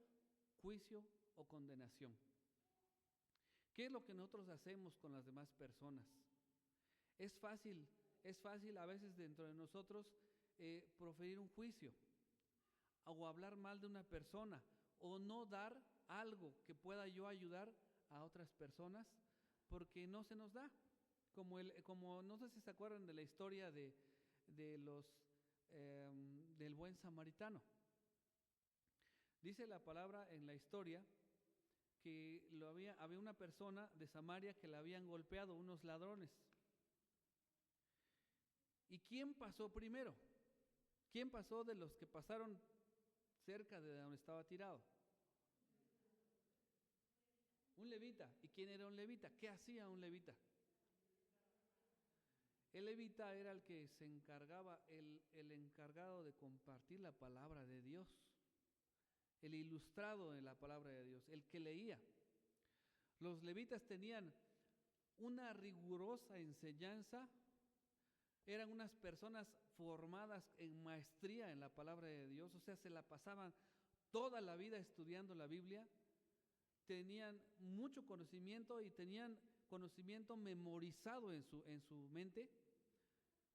juicio o condenación. ¿Qué es lo que nosotros hacemos con las demás personas? Es fácil a veces dentro de nosotros proferir un juicio o hablar mal de una persona o no dar algo que pueda yo ayudar a otras personas porque no se nos da. Como no sé si se acuerdan de la historia del buen samaritano. Dice la palabra en la historia que había una persona de Samaria que la habían golpeado, unos ladrones. ¿Y quién pasó primero? ¿Quién pasó de los que pasaron cerca de donde estaba tirado? Un levita. ¿Y quién era un levita? ¿Qué hacía un levita? El levita era el que se encargaba, el encargado de compartir la palabra de Dios, el ilustrado de la palabra de Dios, el que leía. Los levitas tenían una rigurosa enseñanza, eran unas personas formadas en maestría en la palabra de Dios, o sea, se la pasaban toda la vida estudiando la Biblia, tenían mucho conocimiento y tenían conocimiento memorizado en su mente,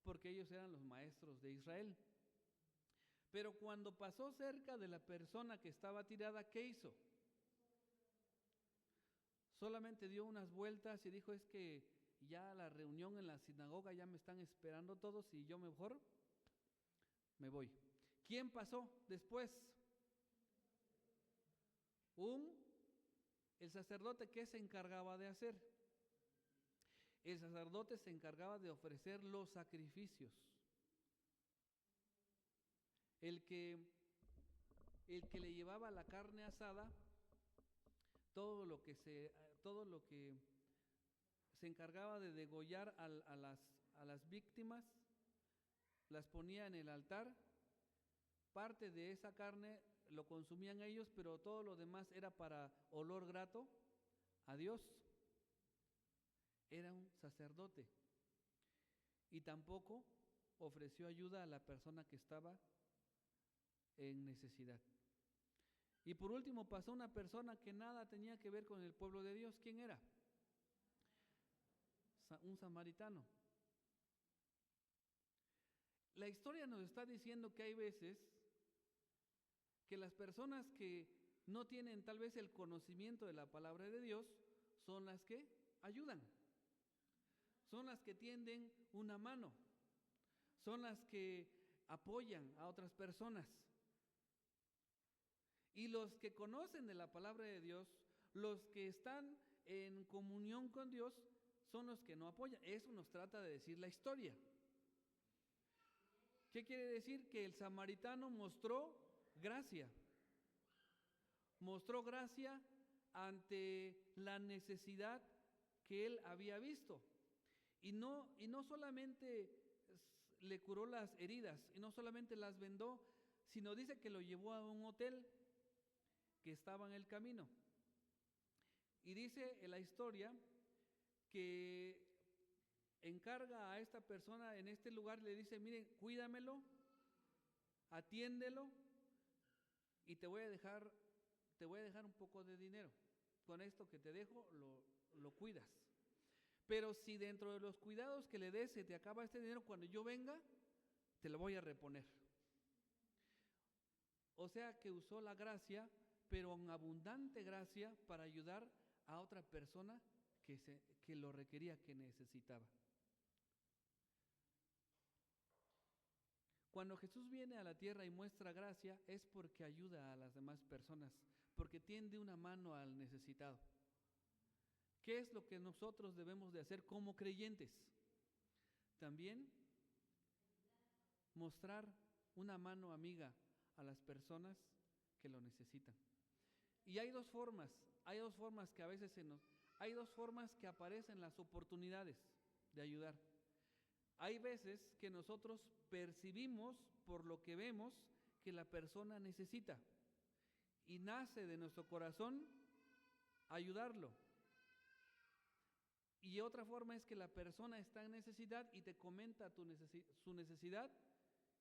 porque ellos eran los maestros de Israel. Pero cuando pasó cerca de la persona que estaba tirada, ¿qué hizo? Solamente dio unas vueltas y dijo, es que ya la reunión en la sinagoga ya me están esperando todos y yo mejor me voy. ¿Quién pasó después? El sacerdote, ¿qué se encargaba de hacer? El sacerdote se encargaba de ofrecer los sacrificios. El que le llevaba la carne asada, todo lo que se encargaba de degollar a las víctimas, las ponía en el altar. Parte de esa carne lo consumían ellos, pero todo lo demás era para olor grato a Dios. Era un sacerdote. Y tampoco ofreció ayuda a la persona que estaba en necesidad. Y por último pasó una persona que nada tenía que ver con el pueblo de Dios. ¿Quién era? Un samaritano. La historia nos está diciendo que hay veces que las personas que no tienen tal vez el conocimiento de la palabra de Dios son las que ayudan, son las que tienden una mano, son las que apoyan a otras personas. Y los que conocen de la palabra de Dios, los que están en comunión con Dios, son los que no apoyan. Eso nos trata de decir la historia. ¿Qué quiere decir? Que el samaritano mostró gracia. Mostró gracia ante la necesidad que él había visto. Y no solamente le curó las heridas, y no solamente las vendó, sino dice que lo llevó a un hotel que estaba en el camino. Y dice en la historia que encarga a esta persona en este lugar, le dice, miren, cuídamelo, atiéndelo y te voy a dejar un poco de dinero. Con esto que te dejo, lo cuidas. Pero si dentro de los cuidados que le des se te acaba este dinero, cuando yo venga, te lo voy a reponer. O sea que usó la gracia, pero en abundante gracia, para ayudar a otra persona que lo requería, que necesitaba. Cuando Jesús viene a la tierra y muestra gracia, es porque ayuda a las demás personas, porque tiende una mano al necesitado. ¿Qué es lo que nosotros debemos de hacer como creyentes? También mostrar una mano amiga a las personas que lo necesitan. Y hay dos formas que a veces hay dos formas que aparecen las oportunidades de ayudar. Hay veces que nosotros percibimos por lo que vemos que la persona necesita y nace de nuestro corazón ayudarlo. Y otra forma es que la persona está en necesidad y te comenta su necesidad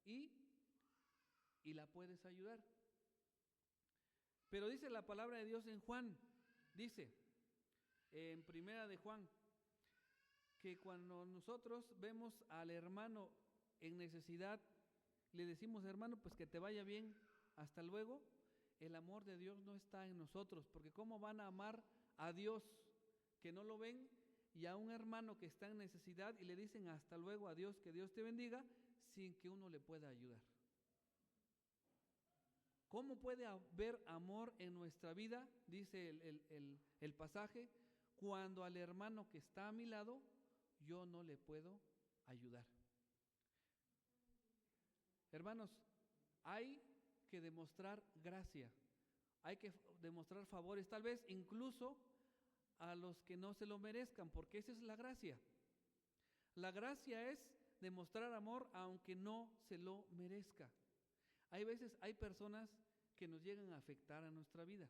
y la puedes ayudar. Pero dice la palabra de Dios en Juan, dice en primera de Juan, que cuando nosotros vemos al hermano en necesidad, le decimos, hermano, pues que te vaya bien, hasta luego. El amor de Dios no está en nosotros, porque ¿cómo van a amar a Dios que no lo ven, y a un hermano que está en necesidad y le dicen hasta luego, adiós, que Dios te bendiga, sin que uno le pueda ayudar? ¿Cómo puede haber amor en nuestra vida? Dice el pasaje, cuando al hermano que está a mi lado yo no le puedo ayudar. Hermanos, hay que demostrar gracia, hay que demostrar favores, tal vez incluso a los que no se lo merezcan, porque esa es la gracia. La gracia es demostrar amor aunque no se lo merezca. Hay veces, hay personas que nos llegan a afectar a nuestra vida.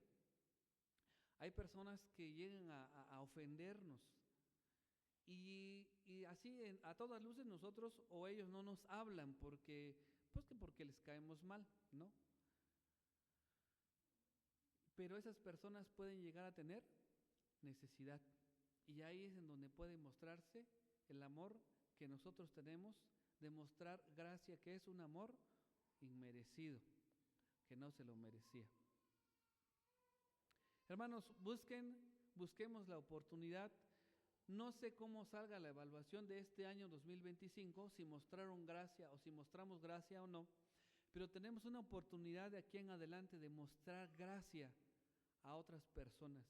Hay personas que llegan a ofendernos. Y así a todas luces nosotros o ellos no nos hablan porque les caemos mal, ¿no? Pero esas personas pueden llegar a tener necesidad. Y ahí es en donde puede mostrarse el amor que nosotros tenemos, demostrar gracia, que es un amor inmerecido, que no se lo merecía. Hermanos, busquemos la oportunidad. No sé cómo salga la evaluación de este año 2025, si mostraron gracia o si mostramos gracia o no, pero tenemos una oportunidad de aquí en adelante de mostrar gracia a otras personas,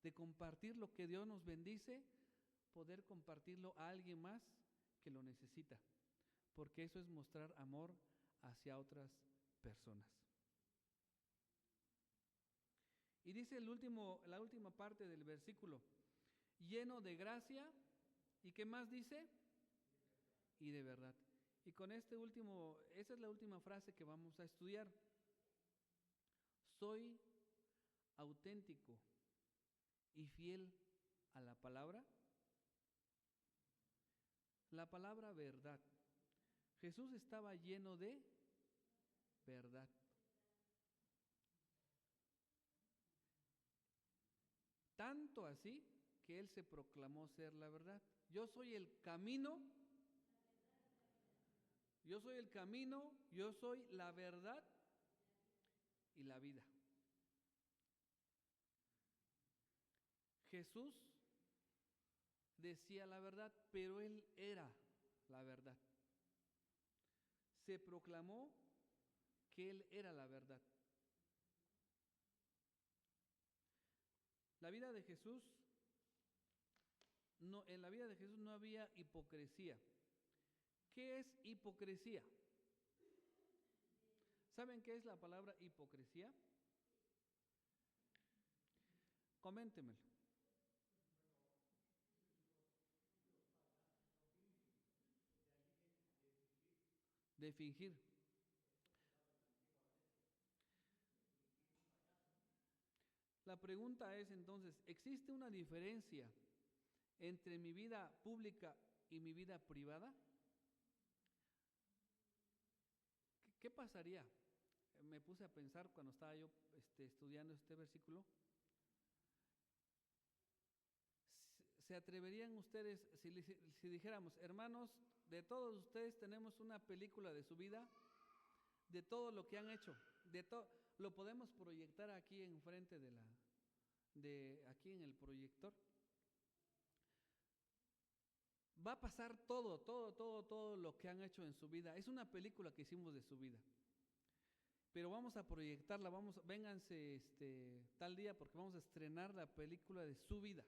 de compartir lo que Dios nos bendice, poder compartirlo a alguien más que lo necesita, porque eso es mostrar amor hacia otras personas. Y dice la última parte del versículo, lleno de gracia, ¿y qué más dice? Y de verdad. Y con esa es la última frase que vamos a estudiar. Soy auténtico y fiel a la palabra. La palabra verdad. Jesús estaba lleno de verdad. Tanto así que Él se proclamó ser la verdad. Yo soy el camino, yo soy la verdad y la vida. Jesús decía la verdad, pero Él era la verdad. Se proclamó que Él era la verdad. En la vida de Jesús no había hipocresía. ¿Qué es hipocresía? ¿Saben qué es la palabra hipocresía? Coméntemelo. De fingir. La pregunta es entonces, ¿existe una diferencia entre mi vida pública y mi vida privada? ¿Qué pasaría? Me puse a pensar cuando estaba yo estudiando este versículo. ¿Se atreverían ustedes, si dijéramos, hermanos, de todos ustedes tenemos una película de su vida, de todo lo que han hecho, lo podemos proyectar aquí enfrente aquí en el proyector? Va a pasar todo lo que han hecho en su vida. Es una película que hicimos de su vida. Pero vamos a proyectarla, vénganse tal día porque vamos a estrenar la película de su vida.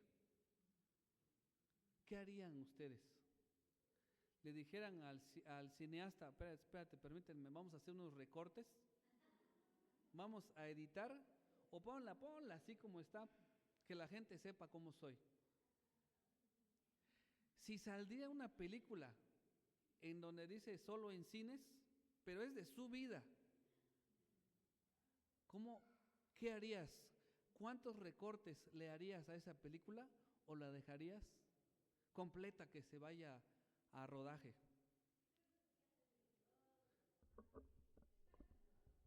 ¿Qué harían ustedes? Le dijeran al cineasta, espérate, permítanme, vamos a hacer unos recortes, vamos a editar, o ponla así como está, que la gente sepa cómo soy. Si saldría una película en donde dice solo en cines, pero es de su vida, ¿qué harías? ¿Cuántos recortes le harías a esa película o la dejarías completa que se vaya a rodaje?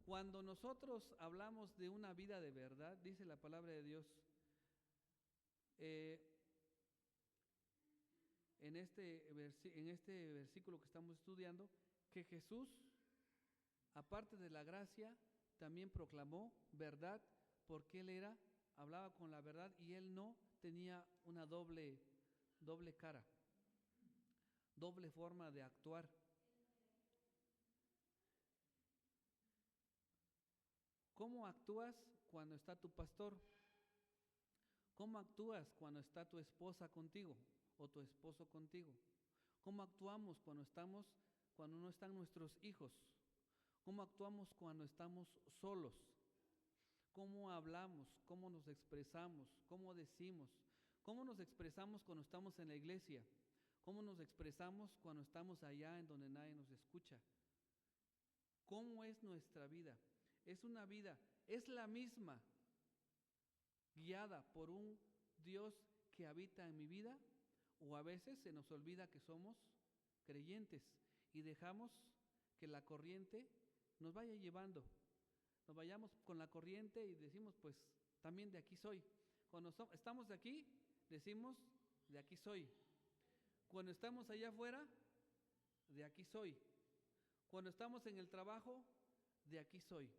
Cuando nosotros hablamos de una vida de verdad, dice la palabra de Dios, en este versículo que estamos estudiando, que Jesús, aparte de la gracia, también proclamó verdad, porque Él hablaba con la verdad y Él no tenía una doble cara, doble forma de actuar. ¿Cómo actúas cuando está tu pastor? ¿Cómo actúas cuando está tu esposa contigo o tu esposo contigo? ¿Cómo actuamos cuando no están nuestros hijos? cómo actuamos cuando estamos solos, cómo hablamos, cómo nos expresamos, cómo decimos, cómo nos expresamos cuando estamos en la iglesia, cómo nos expresamos cuando estamos allá en donde nadie nos escucha. ¿Cómo es nuestra vida? Es una vida, es la misma, guiada por un Dios que habita en mi vida, o a veces se nos olvida que somos creyentes y dejamos que la corriente nos vaya llevando. Nos vayamos con la corriente y decimos, pues también de aquí soy. Cuando estamos de aquí, decimos, de aquí soy. Cuando estamos allá afuera, de aquí soy. Cuando estamos en el trabajo, de aquí soy.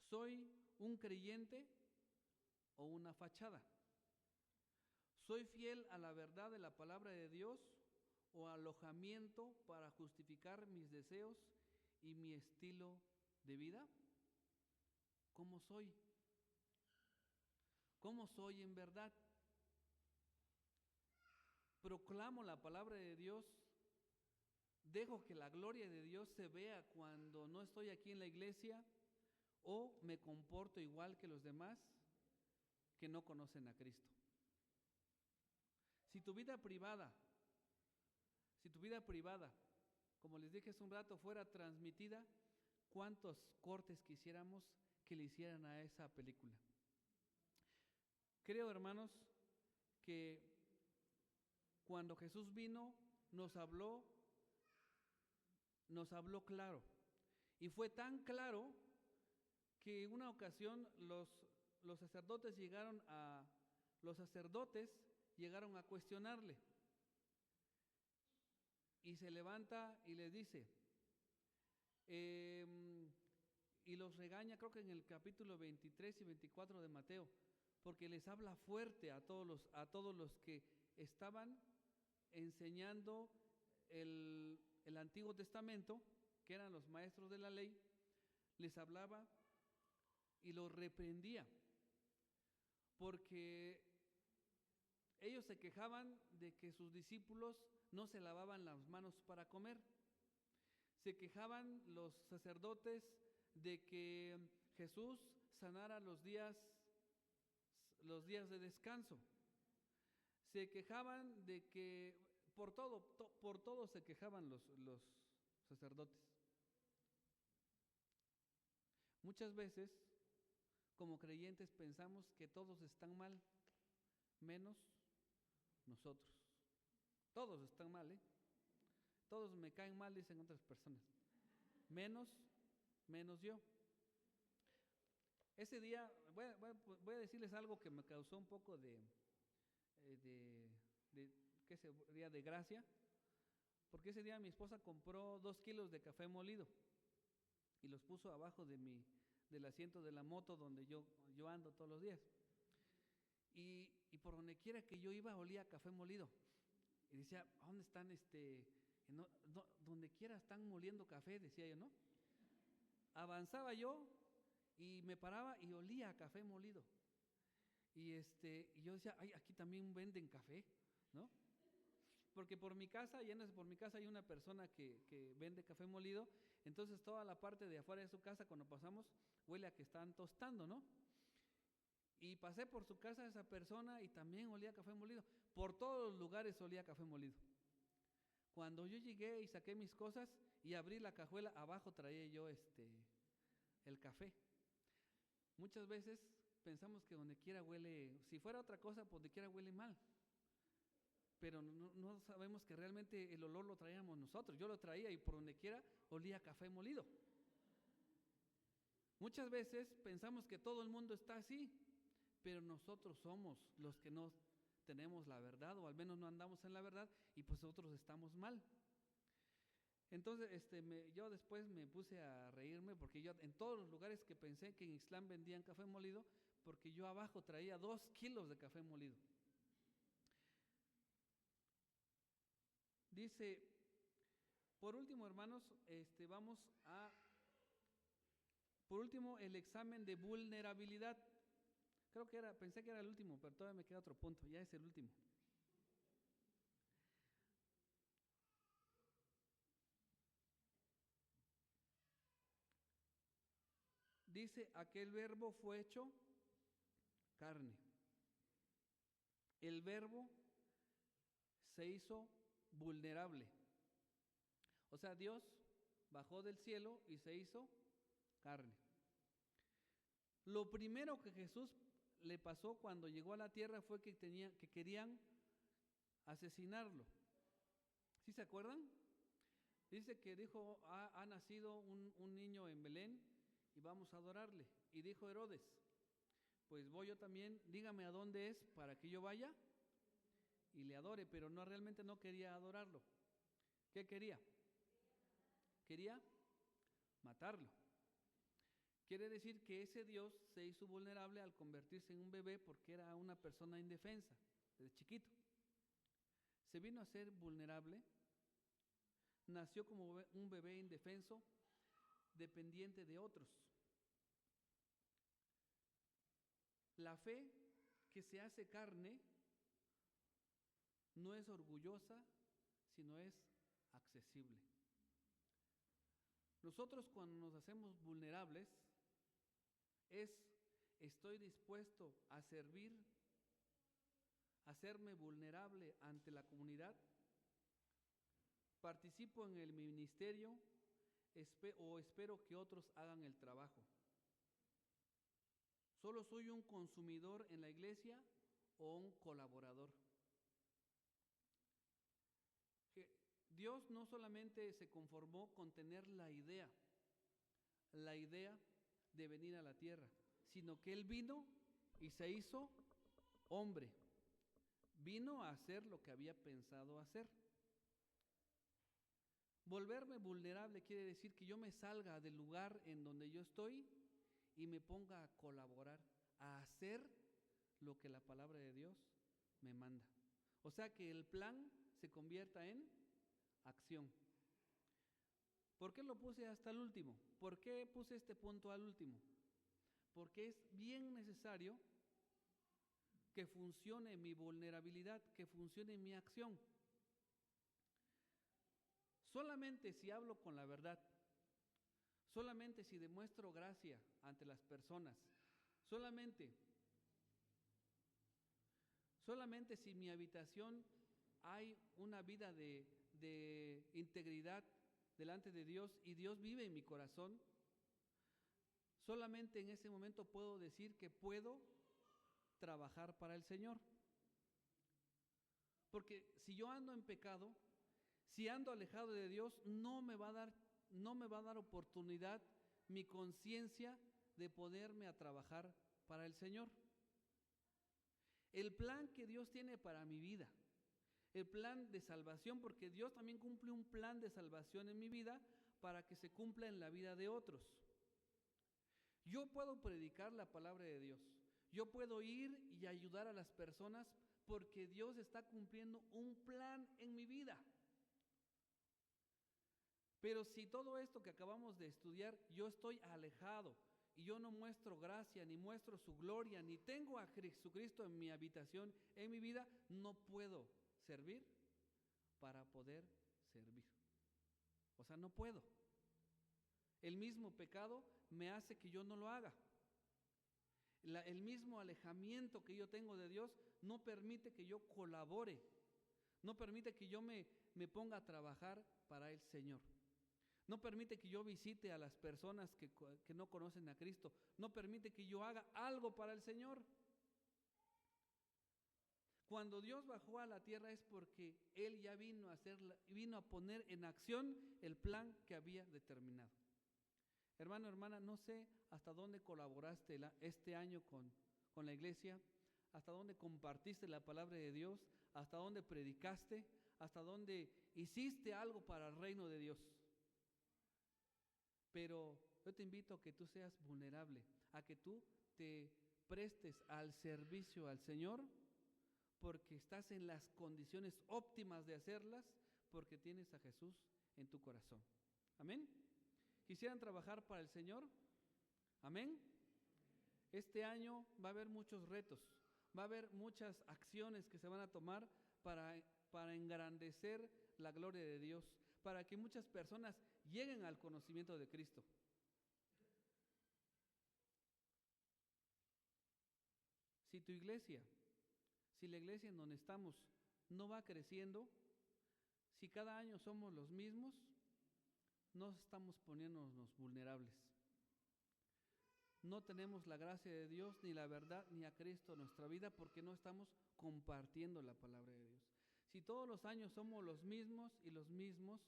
¿Soy un creyente o una fachada? ¿Soy fiel a la verdad de la palabra de Dios o alojamiento para justificar mis deseos y mi estilo de vida? ¿Cómo soy? ¿Cómo soy en verdad? ¿Proclamo la palabra de Dios? ¿Dejo que la gloria de Dios se vea cuando no estoy aquí en la iglesia? ¿O me comporto igual que los demás que no conocen a Cristo? Si tu vida privada, como les dije hace un rato, fuera transmitida, ¿cuántos cortes quisiéramos que le hicieran a esa película? Creo, hermanos, que cuando Jesús vino, nos habló claro. Y fue tan claro que en una ocasión los sacerdotes llegaron a cuestionarle. Y se levanta y les dice, y los regaña, creo que en el capítulo 23 y 24 de Mateo, porque les habla fuerte a todos los que estaban enseñando el Antiguo Testamento, que eran los maestros de la ley. Les hablaba y los reprendía, porque ellos se quejaban de que sus discípulos no se lavaban las manos para comer. Se quejaban los sacerdotes de que Jesús sanara los días de descanso. Se quejaban de que por todo se quejaban los sacerdotes. Muchas veces, como creyentes, pensamos que todos están mal, menos nosotros. Todos están mal, Todos me caen mal, dicen otras personas. Menos yo. Ese día, voy a decirles algo que me causó un poco de gracia, porque ese día mi esposa compró 2 kilos de café molido y los puso abajo del asiento de la moto donde yo ando todos los días. Y por donde quiera que yo iba olía a café molido. Y decía, ¿a dónde están donde quiera están moliendo café? Decía yo, ¿no? Avanzaba yo y me paraba y olía a café molido. Y yo decía, ay, aquí también venden café, ¿no? Porque por mi casa hay una persona que vende café molido. Entonces toda la parte de afuera de su casa, cuando pasamos, huele a que están tostando, ¿no? Y pasé por su casa esa persona y también olía a café molido. Por todos los lugares olía a café molido. Cuando yo llegué y saqué mis cosas y abrí la cajuela, abajo traía yo el café. Muchas veces pensamos que donde quiera huele, si fuera otra cosa, pues donde quiera huele mal. Pero no sabemos que realmente el olor lo traíamos nosotros. Yo lo traía y por donde quiera olía a café molido. Muchas veces pensamos que todo el mundo está así, pero nosotros somos los que no tenemos la verdad, o al menos no andamos en la verdad, y pues nosotros estamos mal. Entonces yo después me puse a reírme, porque yo en todos los lugares que pensé que en Ixtlán vendían café molido, porque yo abajo traía 2 kilos de café molido. Dice, por último, hermanos, por último, el examen de vulnerabilidad. Pensé que era el último, pero todavía me queda otro punto, ya es el último. dice, aquel verbo fue hecho carne. El verbo se hizo vulnerable. O sea, Dios bajó del cielo y se hizo carne. Lo primero que Jesús le pasó cuando llegó a la tierra fue que querían asesinarlo. ¿Sí se acuerdan? Dice que dijo, ha nacido un niño en Belén y vamos a adorarle. Y dijo Herodes, pues voy yo también, dígame a dónde es para que yo vaya y le adore, pero no, realmente no quería adorarlo. ¿Qué quería? Quería matarlo. Quiere decir que ese Dios se hizo vulnerable al convertirse en un bebé porque era una persona indefensa, desde chiquito. Se vino a ser vulnerable, nació como un bebé indefenso, dependiente de otros. La fe que se hace carne no es orgullosa, sino es accesible. Nosotros cuando nos hacemos vulnerables, estoy dispuesto a servir, a hacerme vulnerable ante la comunidad, participo en el ministerio o espero que otros hagan el trabajo. ¿Solo soy un consumidor en la iglesia o un colaborador? Dios no solamente se conformó con tener la idea de venir a la tierra, sino que Él vino y se hizo hombre. Vino a hacer lo que había pensado hacer. Volverme vulnerable quiere decir que yo me salga del lugar en donde yo estoy y me ponga a colaborar, a hacer lo que la palabra de Dios me manda. O sea, que el plan se convierta en acción. ¿Por qué lo puse hasta el último? ¿Por qué puse este punto al último? Porque es bien necesario que funcione mi vulnerabilidad, que funcione mi acción. Solamente si hablo con la verdad, solamente si demuestro gracia ante las personas, solamente si mi habitación hay una vida de integridad delante de Dios y Dios vive en mi corazón, solamente en ese momento puedo decir que puedo trabajar para el Señor. Porque si yo ando en pecado, si ando alejado de Dios, no me va a dar oportunidad mi conciencia de ponerme a trabajar para el Señor. El plan que Dios tiene para mi vida, el plan de salvación, porque Dios también cumple un plan de salvación en mi vida para que se cumpla en la vida de otros. Yo puedo predicar la palabra de Dios, yo puedo ir y ayudar a las personas porque Dios está cumpliendo un plan en mi vida. Pero si todo esto que acabamos de estudiar, yo estoy alejado y yo no muestro gracia, ni muestro su gloria, ni tengo a Jesucristo en mi habitación, en mi vida, no puedo servir para poder servir. O sea, no puedo. El mismo pecado me hace que yo no lo haga. El mismo alejamiento que yo tengo de Dios no permite que yo colabore, no permite que yo me ponga a trabajar para el Señor. No permite que yo visite a las personas que no conocen a Cristo. No permite que yo haga algo para el Señor. Cuando Dios bajó a la tierra es porque Él ya vino a poner en acción el plan que había determinado. Hermano, hermana, no sé hasta dónde colaboraste este año con la iglesia, hasta dónde compartiste la palabra de Dios, hasta dónde predicaste, hasta dónde hiciste algo para el reino de Dios. Pero yo te invito a que tú seas vulnerable, a que tú te prestes al servicio al Señor, porque estás en las condiciones óptimas de hacerlas, porque tienes a Jesús en tu corazón. Amén. ¿Quisieran trabajar para el Señor? Amén. Este año va a haber muchos retos, va a haber muchas acciones que se van a tomar para engrandecer la gloria de Dios, para que muchas personas lleguen al conocimiento de Cristo. Si tu iglesia, si la iglesia en donde estamos no va creciendo, si cada año somos los mismos, no estamos poniéndonos vulnerables. No tenemos la gracia de Dios, ni la verdad, ni a Cristo en nuestra vida, porque no estamos compartiendo la palabra de Dios. Si todos los años somos los mismos y los mismos,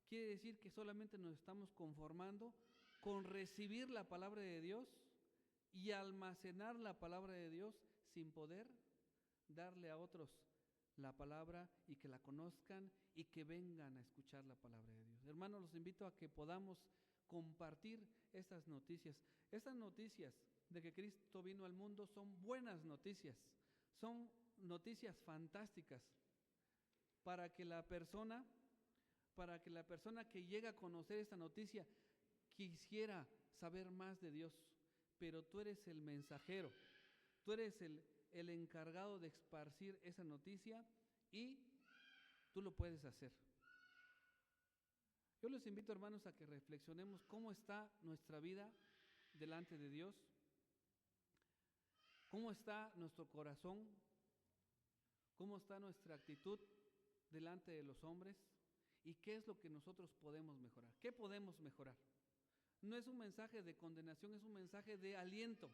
quiere decir que solamente nos estamos conformando con recibir la palabra de Dios y almacenar la palabra de Dios sin poder darle a otros la palabra y que la conozcan y que vengan a escuchar la palabra de Dios. Hermanos, los invito a que podamos compartir estas noticias. Estas noticias de que Cristo vino al mundo son buenas noticias, son noticias fantásticas para que la persona que llega a conocer esta noticia quisiera saber más de Dios. Pero tú eres el mensajero, tú eres el encargado de esparcir esa noticia y tú lo puedes hacer. Yo les invito, hermanos, a que reflexionemos cómo está nuestra vida delante de Dios, cómo está nuestro corazón, cómo está nuestra actitud delante de los hombres y qué es lo que nosotros podemos mejorar. ¿Qué podemos mejorar? No es un mensaje de condenación, es un mensaje de aliento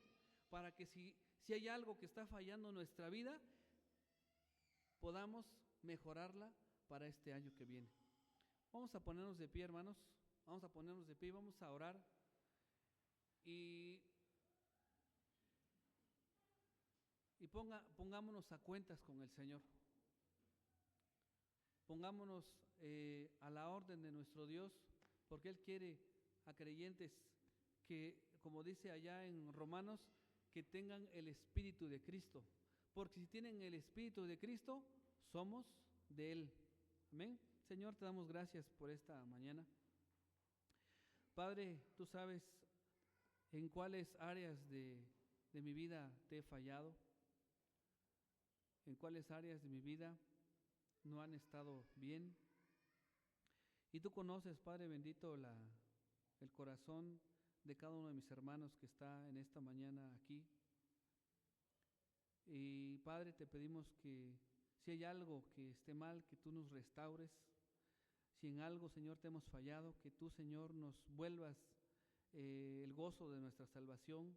para que si hay algo que está fallando en nuestra vida, podamos mejorarla para este año que viene. Vamos a ponernos de pie, hermanos, vamos a ponernos de pie y vamos a orar y pongámonos a cuentas con el Señor. Pongámonos a la orden de nuestro Dios, porque Él quiere a creyentes que, como dice allá en Romanos, que tengan el Espíritu de Cristo, porque si tienen el Espíritu de Cristo, somos de Él. Amén. Señor, te damos gracias por esta mañana. Padre, tú sabes en cuáles áreas de mi vida te he fallado, en cuáles áreas de mi vida no han estado bien. Y tú conoces, Padre bendito, el corazón de cada uno de mis hermanos que está en esta mañana aquí. Y Padre, te pedimos que si hay algo que esté mal, que tú nos restaures. Si en algo, Señor, te hemos fallado, que tú, Señor, nos vuelvas el gozo de nuestra salvación.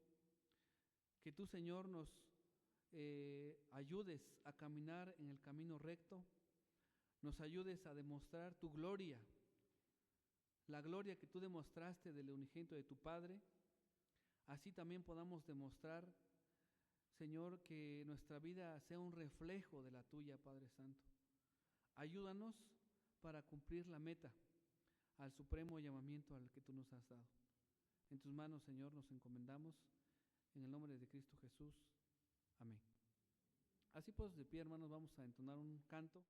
Que tú, Señor, nos ayudes a caminar en el camino recto. Nos ayudes a demostrar tu gloria, la gloria que tú demostraste del unigénito de tu Padre. Así también podamos demostrar, Señor, que nuestra vida sea un reflejo de la tuya, Padre Santo. Ayúdanos para cumplir la meta al supremo llamamiento al que tú nos has dado. En tus manos, Señor, nos encomendamos en el nombre de Cristo Jesús. Amén. Así pues, de pie, hermanos, vamos a entonar un canto.